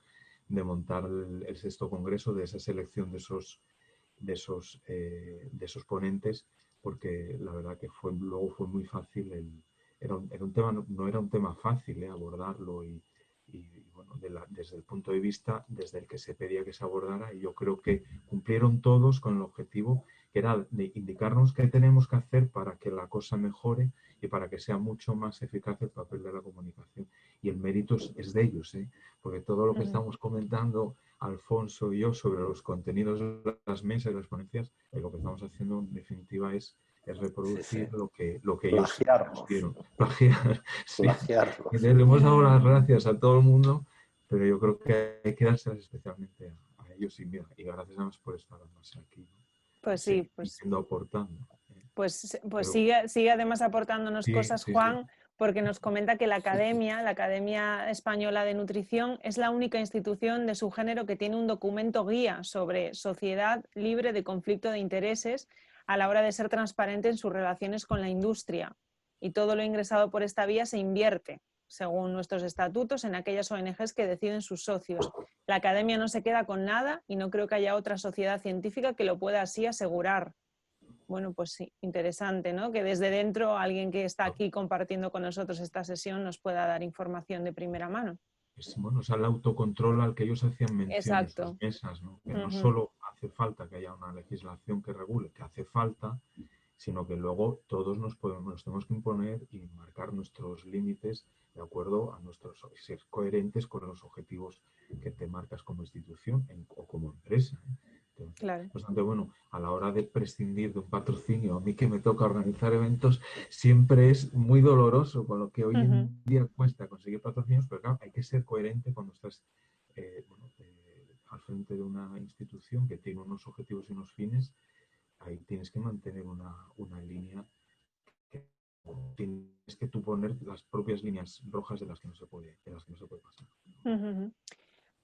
Speaker 4: de montar el 6º congreso, de esa selección de esos ponentes, porque la verdad que luego fue muy fácil. Era un tema, no era un tema fácil abordarlo y bueno, desde el punto de vista desde el que se pedía que se abordara, y yo creo que cumplieron todos con el objetivo que era de indicarnos qué tenemos que hacer para que la cosa mejore y para que sea mucho más eficaz el papel de la comunicación. Y el mérito es de ellos, porque todo lo que estamos comentando Alfonso y yo sobre los contenidos de las mesas y las ponencias, lo que estamos haciendo en definitiva es reproducir lo que ellos vieron. Plagiar. Sí.
Speaker 3: Plagiarlos.
Speaker 4: Le hemos dado las gracias a todo el mundo, pero yo creo que hay que dárselas especialmente a ellos y gracias además por estar más aquí, ¿no?
Speaker 1: Pues sí, pues
Speaker 4: aportando.
Speaker 1: Pues
Speaker 4: Pero,
Speaker 1: sigue además aportándonos cosas, Juan,
Speaker 4: sí.
Speaker 1: Porque nos comenta que la Academia Española de Nutrición, es la única institución de su género que tiene un documento guía sobre sociedad libre de conflicto de intereses a la hora de ser transparente en sus relaciones con la industria. Y todo lo ingresado por esta vía se invierte, según nuestros estatutos, en aquellas ONGs que deciden sus socios. La Academia no se queda con nada y no creo que haya otra sociedad científica que lo pueda así asegurar. Bueno, pues sí, interesante, ¿no? Que desde dentro alguien que está aquí compartiendo con nosotros esta sesión nos pueda dar información de primera mano.
Speaker 4: Bueno, es el autocontrol al que ellos hacían mención en sus mesas, ¿no? Que no solo hace falta que haya una legislación que regule, que hace falta, sino que luego todos nos tenemos que imponer y marcar nuestros límites de acuerdo a ser coherentes con los objetivos que te marcas como institución o como empresa. Entonces,
Speaker 1: claro.
Speaker 4: Bastante bueno, a la hora de prescindir de un patrocinio, a mí que me toca organizar eventos, siempre es muy doloroso, con lo que hoy en día cuesta conseguir patrocinios, pero claro, hay que ser coherente cuando estás al frente de una institución que tiene unos objetivos y unos fines. Ahí tienes que mantener una línea que tienes que que tú poner las propias líneas rojas de las que no se puede pasar.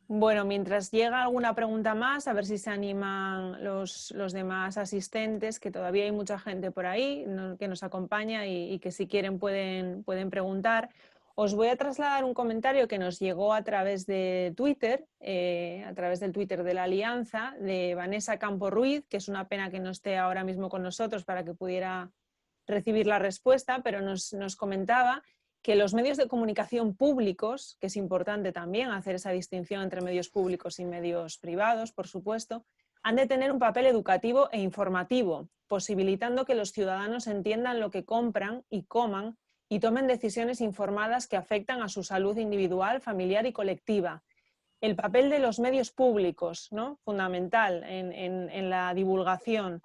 Speaker 1: Bueno, mientras llega alguna pregunta más, a ver si se animan los demás asistentes, que todavía hay mucha gente por ahí que nos acompaña y que si quieren pueden preguntar. Os voy a trasladar un comentario que nos llegó a través de Twitter, a través del Twitter de la Alianza, de Vanessa Campo Ruiz, que es una pena que no esté ahora mismo con nosotros para que pudiera recibir la respuesta, pero nos comentaba que los medios de comunicación públicos, que es importante también hacer esa distinción entre medios públicos y medios privados, por supuesto, han de tener un papel educativo e informativo, posibilitando que los ciudadanos entiendan lo que compran y coman y tomen decisiones informadas que afectan a su salud individual, familiar y colectiva. El papel de los medios públicos, ¿no? Fundamental en la divulgación.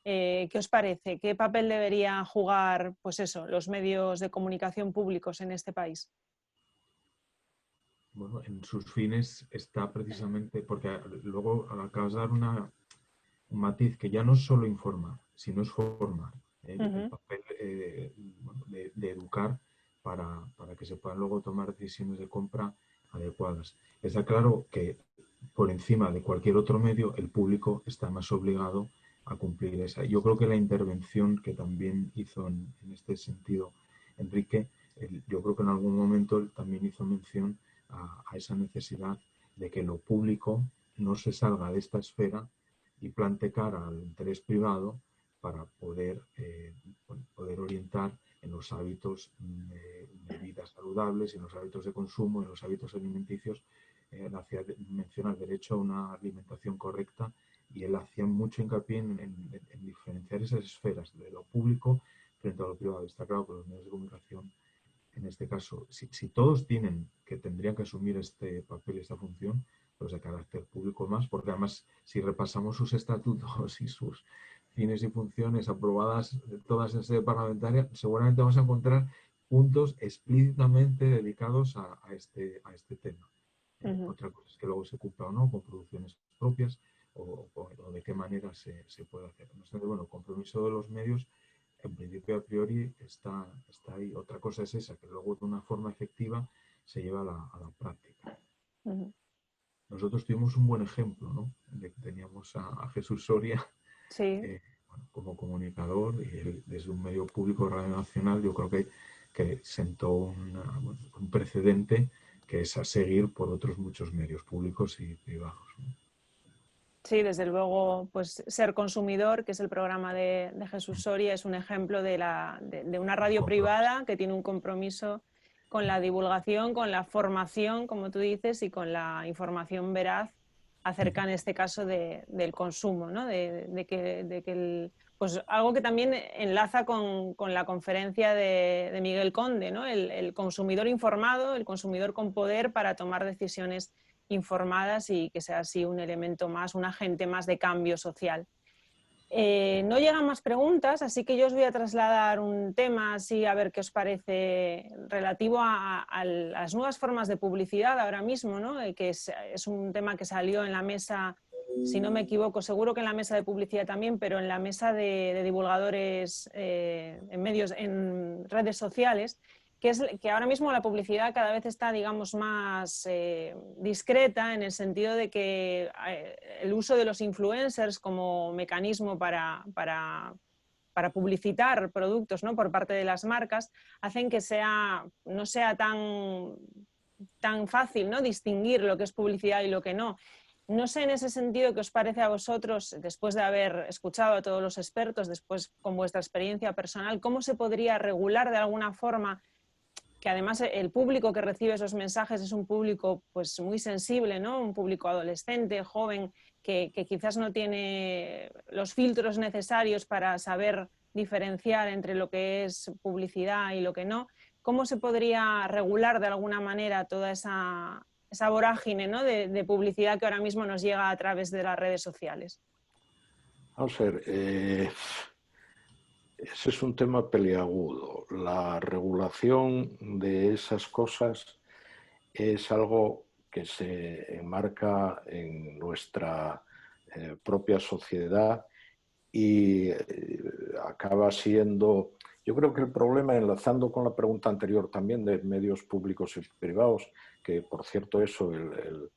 Speaker 1: ¿Qué os parece? ¿Qué papel deberían jugar, pues eso, los medios de comunicación públicos en este país?
Speaker 4: Bueno, en sus fines está precisamente, porque luego acabas de dar un matiz que ya no es solo informar, sino es formar. El papel bueno, de educar para que se puedan luego tomar decisiones de compra adecuadas. Está claro que por encima de cualquier otro medio, el público está más obligado a cumplir esa. Yo creo que la intervención que también hizo en este sentido Enrique, yo creo que en algún momento él también hizo mención a esa necesidad de que lo público no se salga de esta esfera y plante cara al interés privado para poder orientar en los hábitos de vida saludables, en los hábitos de consumo, en los hábitos alimenticios. Hacía mención al derecho a una alimentación correcta y él hacía mucho hincapié en diferenciar esas esferas de lo público frente a lo privado. Está claro que los medios de comunicación, en este caso, si todos tendrían que asumir este papel y esta función, pues de carácter público más, porque además si repasamos sus estatutos y sus fines y funciones aprobadas todas en sede parlamentaria, seguramente vamos a encontrar puntos explícitamente dedicados a este tema. Otra cosa es que luego se cumpla o no con producciones propias o de qué manera se puede hacer. Entonces, bueno, el compromiso de los medios en principio a priori está ahí. Otra cosa es esa, que luego de una forma efectiva se lleva a la práctica. Nosotros tuvimos un buen ejemplo, ¿no? Teníamos a Jesús Soria,
Speaker 1: sí.
Speaker 4: Bueno, como comunicador, y él, desde un medio público de Radio Nacional, yo creo que sentó un precedente que es a seguir por otros muchos medios públicos y privados, ¿no?
Speaker 1: Sí, desde luego, pues Ser Consumidor, que es el programa de Jesús Soria, es un ejemplo de una radio privada que tiene un compromiso con la divulgación, con la formación, como tú dices, y con la información veraz acerca, en este caso, del consumo, ¿no? Pues algo que también enlaza con la conferencia de Miguel Conde, ¿no? El consumidor informado, el consumidor con poder para tomar decisiones informadas y que sea así un elemento más, un agente más de cambio social. No llegan más preguntas, así que yo os voy a trasladar un tema así a ver qué os parece relativo a las nuevas formas de publicidad ahora mismo, ¿no? Que es un tema que salió en la mesa, si no me equivoco, seguro que en la mesa de publicidad también, pero en la mesa de divulgadores en medios, en redes sociales, que ahora mismo la publicidad cada vez está, digamos, más discreta, en el sentido de que el uso de los influencers como mecanismo para publicitar productos, ¿no? Por parte de las marcas, hacen que no sea tan fácil, ¿no? Distinguir lo que es publicidad y lo que no. No sé en ese sentido qué os parece a vosotros, después de haber escuchado a todos los expertos, después con vuestra experiencia personal, cómo se podría regular de alguna forma, que además el público que recibe esos mensajes es un público pues muy sensible, ¿no? Un público adolescente, joven, que quizás no tiene los filtros necesarios para saber diferenciar entre lo que es publicidad y lo que no. ¿Cómo se podría regular de alguna manera toda esa vorágine, ¿no? de publicidad que ahora mismo nos llega a través de las redes sociales?
Speaker 3: Vamos a ver, ese es un tema peliagudo. La regulación de esas cosas es algo que se enmarca en nuestra propia sociedad y acaba siendo... Yo creo que el problema, enlazando con la pregunta anterior también de medios públicos y privados, que por cierto eso, el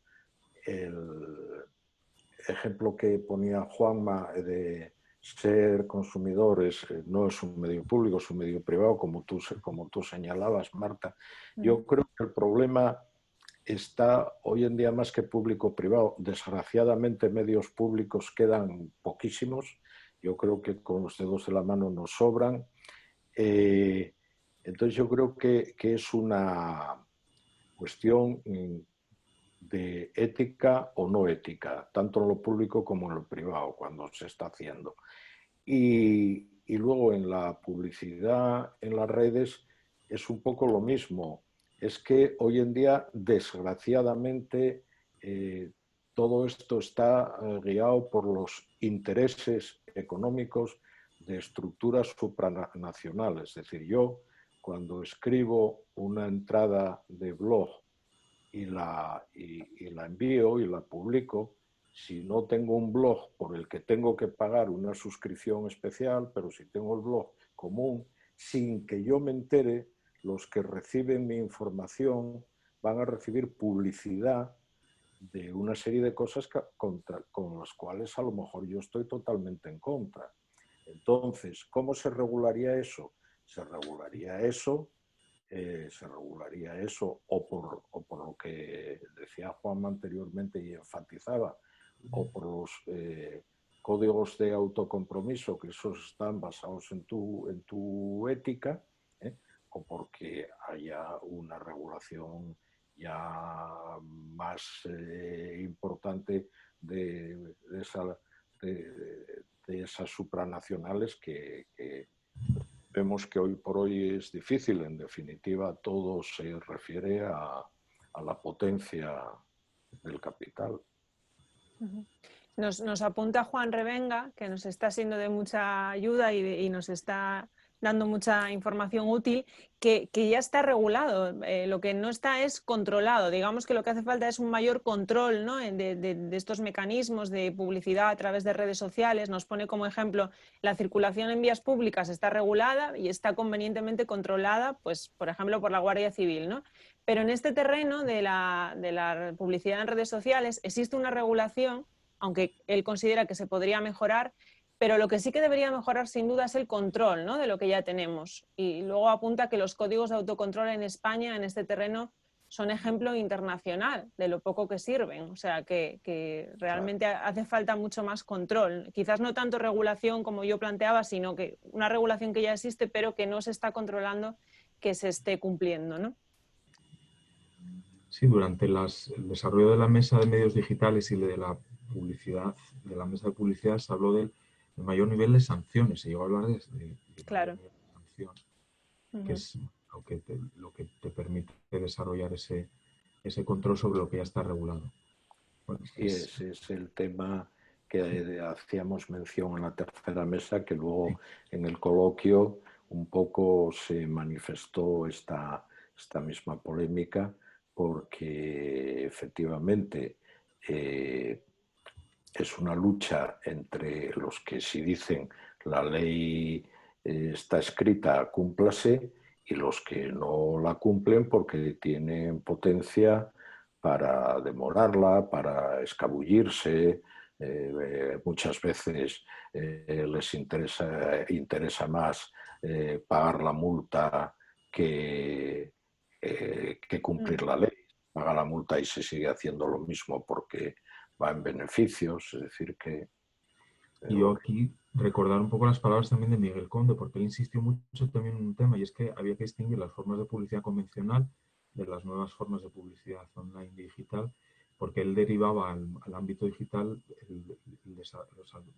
Speaker 3: ejemplo que ponía Juanma de ser consumidores, no es un medio público, es un medio privado, como tú señalabas, Marta. Yo creo que el problema está hoy en día más que público-privado. Desgraciadamente medios públicos quedan poquísimos. Yo creo que con los dedos de la mano nos sobran. Entonces yo creo que es una cuestión de ética o no ética, tanto en lo público como en lo privado, cuando se está haciendo. Y luego en la publicidad, en las redes, es un poco lo mismo. Es que hoy en día, desgraciadamente, todo esto está guiado por los intereses económicos de estructuras supranacionales. Es decir, yo cuando escribo una entrada de blog y la envío y la publico, si no tengo un blog por el que tengo que pagar una suscripción especial, pero si tengo el blog común, sin que yo me entere, los que reciben mi información van a recibir publicidad de una serie de cosas con las cuales a lo mejor yo estoy totalmente en contra. Entonces, ¿cómo se regularía eso? Se regularía eso o por lo que decía Juanma anteriormente y enfatizaba, o por los códigos de autocompromiso, que esos están basados en tu ética, o porque haya una regulación ya más importante de esas supranacionales que vemos que hoy por hoy es difícil. En definitiva, todo se refiere a la potencia del capital.
Speaker 1: Nos apunta Juan Revenga, que nos está siendo de mucha ayuda y nos está dando mucha información útil, que ya está regulado. Lo que no está es controlado. Digamos que lo que hace falta es un mayor control, ¿no?, de estos mecanismos de publicidad a través de redes sociales. Nos pone como ejemplo la circulación en vías públicas está regulada y está convenientemente controlada, pues, por ejemplo, por la Guardia Civil, ¿no? Pero en este terreno de la publicidad en redes sociales existe una regulación, aunque él considera que se podría mejorar, pero lo que sí que debería mejorar sin duda es el control, ¿no?, de lo que ya tenemos. Y luego apunta que los códigos de autocontrol en España en este terreno son ejemplo internacional de lo poco que sirven. O sea, que realmente hace falta mucho más control. Quizás no tanto regulación como yo planteaba, sino que una regulación que ya existe, pero que no se está controlando que se esté cumpliendo, ¿no?
Speaker 4: Sí, durante el desarrollo de la mesa de medios digitales y de la publicidad, de la mesa de publicidad, se habló del mayor nivel de sanciones. Se llegó a hablar de
Speaker 1: claro,
Speaker 4: sanción, que es lo que te permite desarrollar ese control sobre lo que ya está regulado. Bueno,
Speaker 3: sí, ese es el tema que hacíamos mención en la tercera mesa, que luego en el coloquio un poco se manifestó esta misma polémica, porque efectivamente es una lucha entre los que si dicen la ley está escrita, cúmplase, y los que no la cumplen porque tienen potencia para demorarla, para escabullirse. Muchas veces les interesa más pagar la multa que cumplir la ley. Paga la multa y se sigue haciendo lo mismo porque va en beneficios, es decir que...
Speaker 4: Y yo aquí recordar un poco las palabras también de Miguel Conde, porque él insistió mucho también en un tema, y es que había que distinguir las formas de publicidad convencional de las nuevas formas de publicidad online digital, porque él derivaba al ámbito digital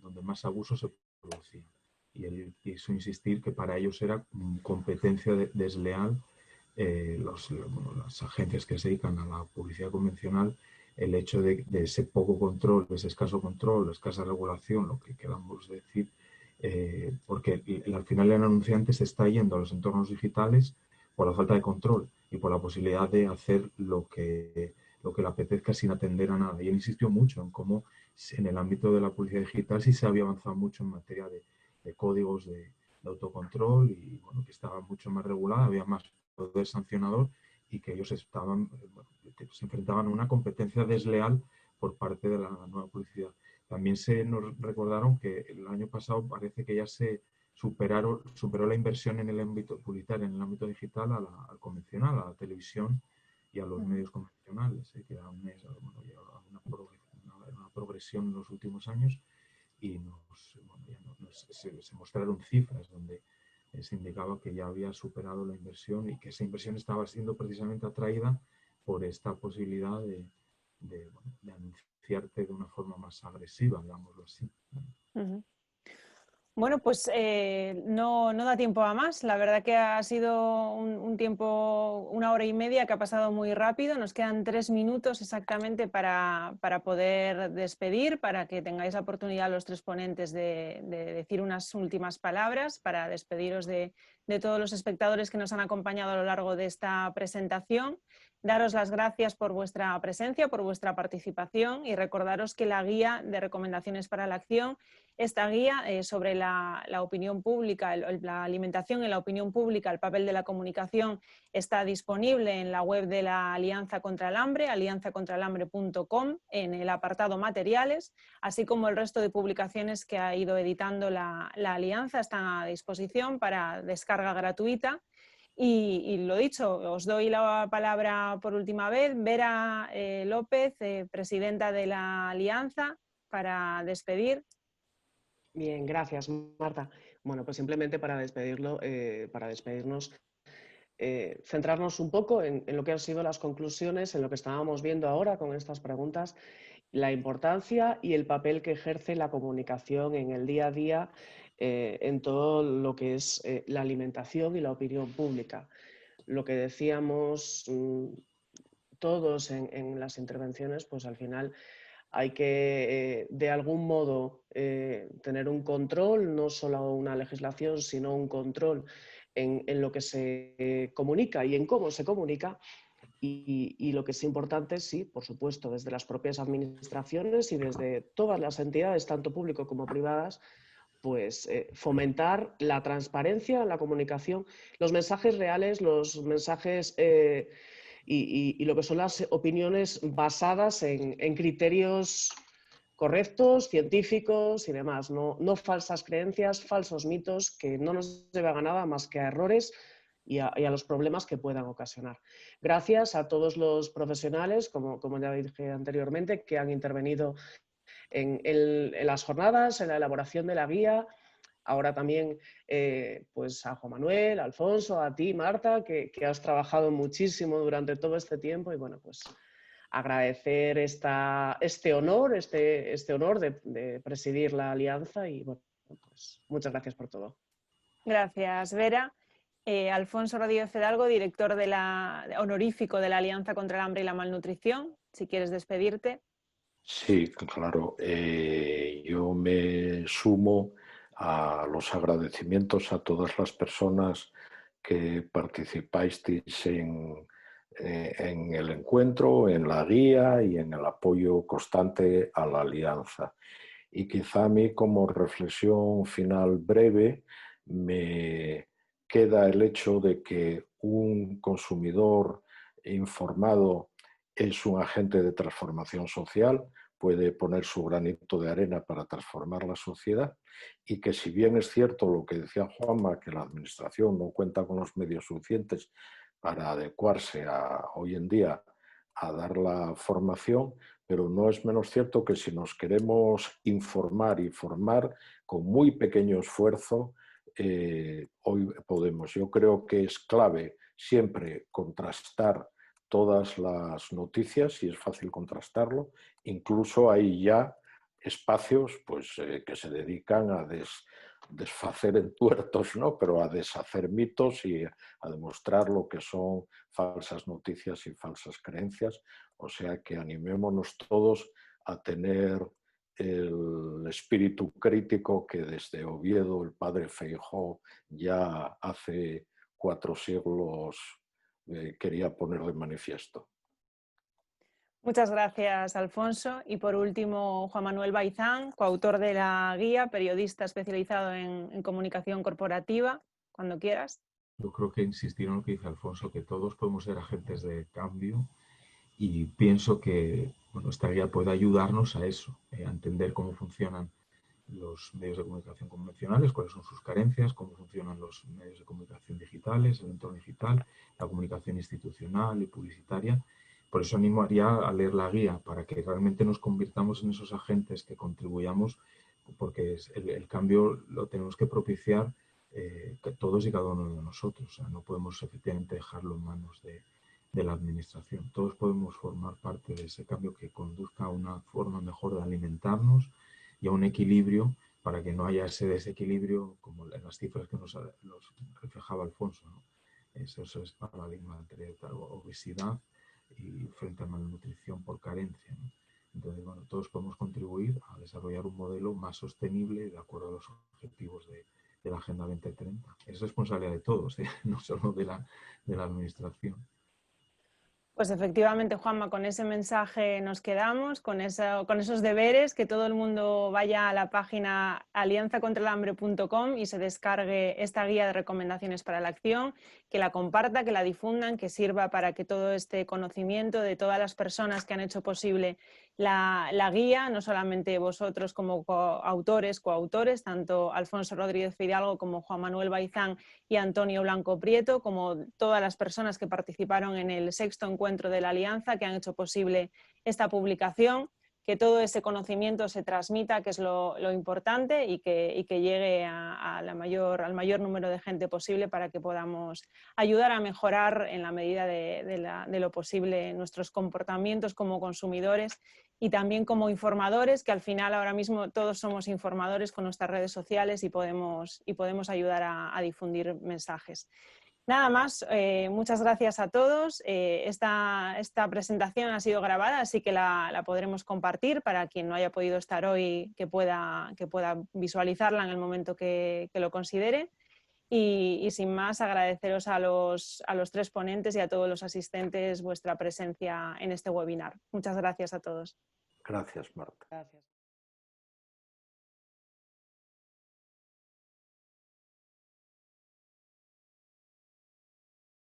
Speaker 4: donde más abusos se producían. Y él quiso insistir que para ellos era competencia desleal las agencias que se dedican a la publicidad convencional, el hecho de ese poco control, de ese escaso control, escasa regulación, lo que queramos decir, porque al final el anunciante se está yendo a los entornos digitales por la falta de control y por la posibilidad de hacer lo que lo que le apetezca sin atender a nada. Y él insistió mucho en cómo en el ámbito de la publicidad digital sí se había avanzado mucho en materia de códigos de autocontrol y bueno, que estaba mucho más regulada, había más poder sancionador y que ellos estaban, bueno, se enfrentaban a una competencia desleal por parte de la nueva publicidad. También nos recordaron que el año pasado parece que ya se superó la inversión en el ámbito publicitario, en el ámbito digital, al convencional, a la televisión y a los medios convencionales, que era bueno, una progresión en los últimos años y se mostraron cifras donde se indicaba que ya había superado la inversión y que esa inversión estaba siendo precisamente atraída por esta posibilidad de anunciarte de una forma más agresiva, digámoslo así.
Speaker 1: Bueno, pues no da tiempo a más. La verdad que ha sido un tiempo, 1 hora y media que ha pasado muy rápido. Nos quedan 3 minutos exactamente para poder despedir, para que tengáis la oportunidad los 3 ponentes de decir unas últimas palabras, para despediros de todos los espectadores que nos han acompañado a lo largo de esta presentación. Daros las gracias por vuestra presencia, por vuestra participación y recordaros que la guía de recomendaciones para la acción, esta guía sobre la opinión pública, la alimentación en la opinión pública, el papel de la comunicación, está disponible en la web de la Alianza contra el Hambre, alianzacontraelhambre.com, en el apartado materiales, así como el resto de publicaciones que ha ido editando la Alianza están a disposición para descarga gratuita. Y lo dicho, os doy la palabra por última vez, Vera López, presidenta de la Alianza, para despedir.
Speaker 2: Bien, gracias, Marta. Bueno, pues simplemente para despedirnos, centrarnos un poco en lo que han sido las conclusiones, en lo que estábamos viendo ahora con estas preguntas, la importancia y el papel que ejerce la comunicación en el día a día en todo lo que es la alimentación y la opinión pública. Lo que decíamos todos en las intervenciones, pues al final hay que, de algún modo, tener un control, no solo una legislación, sino un control en lo que se comunica y en cómo se comunica. Y lo que es importante, sí, por supuesto, desde las propias administraciones y desde todas las entidades, tanto público como privadas, pues fomentar la transparencia en la comunicación, los mensajes reales, los mensajes y lo que son las opiniones basadas en criterios correctos, científicos y demás, no falsas creencias, falsos mitos que no nos llevan a nada más que a errores y a los problemas que puedan ocasionar. Gracias a todos los profesionales, como ya dije anteriormente, que han intervenido en las jornadas, en la elaboración de la guía. Ahora también pues a Juan Manuel, a Alfonso, a ti, Marta, que has trabajado muchísimo durante todo este tiempo y bueno, pues agradecer este honor de presidir la alianza y bueno, pues muchas gracias por todo.
Speaker 1: Gracias, Vera. Alfonso Rodríguez Fidalgo, director honorífico de la Alianza contra el Hambre y la Malnutrición, si quieres despedirte.
Speaker 3: Sí, claro. Yo me sumo a los agradecimientos a todas las personas que participáis en el encuentro, en la guía y en el apoyo constante a la alianza. Y quizá a mí, como reflexión final breve, me queda el hecho de que un consumidor informado es un agente de transformación social, puede poner su granito de arena para transformar la sociedad y que, si bien es cierto lo que decía Juanma, que la administración no cuenta con los medios suficientes para adecuarse hoy en día a dar la formación, pero no es menos cierto que si nos queremos informar y formar con muy pequeño esfuerzo, hoy podemos. Yo creo que es clave siempre contrastar todas las noticias y es fácil contrastarlo. Incluso hay ya espacios pues, que se dedican a desfacer entuertos, ¿no? Pero a deshacer mitos y a demostrar lo que son falsas noticias y falsas creencias. O sea que animémonos todos a tener el espíritu crítico que desde Oviedo el padre Feijóo ya hace 4 siglos quería poner de manifiesto.
Speaker 1: Muchas gracias, Alfonso. Y por último, Juan Manuel Baizán, coautor de la guía, periodista especializado en comunicación corporativa. Cuando quieras.
Speaker 4: Yo creo que insistir en lo que dice Alfonso, que todos podemos ser agentes de cambio, y pienso que bueno, esta guía puede ayudarnos a eso, a entender cómo funcionan los medios de comunicación convencionales, cuáles son sus carencias, cómo funcionan los medios de comunicación digitales, el entorno digital, la comunicación institucional y publicitaria. Por eso animaría a leer la guía, para que realmente nos convirtamos en esos agentes que contribuyamos, porque el cambio lo tenemos que propiciar que todos y cada uno de nosotros. O sea, no podemos efectivamente dejarlo en manos de la administración. Todos podemos formar parte de ese cambio que conduzca a una forma mejor de alimentarnos y a un equilibrio, para que no haya ese desequilibrio como en las cifras que nos reflejaba Alfonso, ¿no? Eso es paradigma entre obesidad y frente a malnutrición por carencia, ¿no? Entonces, bueno, todos podemos contribuir a desarrollar un modelo más sostenible de acuerdo a los objetivos de la Agenda 2030. Es responsabilidad de todos, no solo de la administración.
Speaker 1: Pues efectivamente, Juanma, con ese mensaje nos quedamos, con esos deberes, que todo el mundo vaya a la página alianzacontraelhambre.com y se descargue esta guía de recomendaciones para la acción, que la comparta, que la difundan, que sirva para que todo este conocimiento de todas las personas que han hecho posible la guía, no solamente vosotros como coautores, tanto Alfonso Rodríguez Fidalgo como Juan Manuel Baizán y Antonio Blanco Prieto, como todas las personas que participaron en el 6º encuentro de la Alianza, que han hecho posible esta publicación, que todo ese conocimiento se transmita, que es lo importante, y que llegue al mayor número de gente posible, para que podamos ayudar a mejorar en la medida de lo posible nuestros comportamientos como consumidores y también como informadores, que al final ahora mismo todos somos informadores con nuestras redes sociales y podemos ayudar a difundir mensajes. Nada más, muchas gracias a todos. Esta presentación ha sido grabada, así que la podremos compartir para quien no haya podido estar hoy, que pueda visualizarla en el momento que lo considere. Y sin más, agradeceros a los 3 ponentes y a todos los asistentes vuestra presencia en este webinar. Muchas gracias a todos.
Speaker 3: Gracias, Marta.
Speaker 2: Gracias.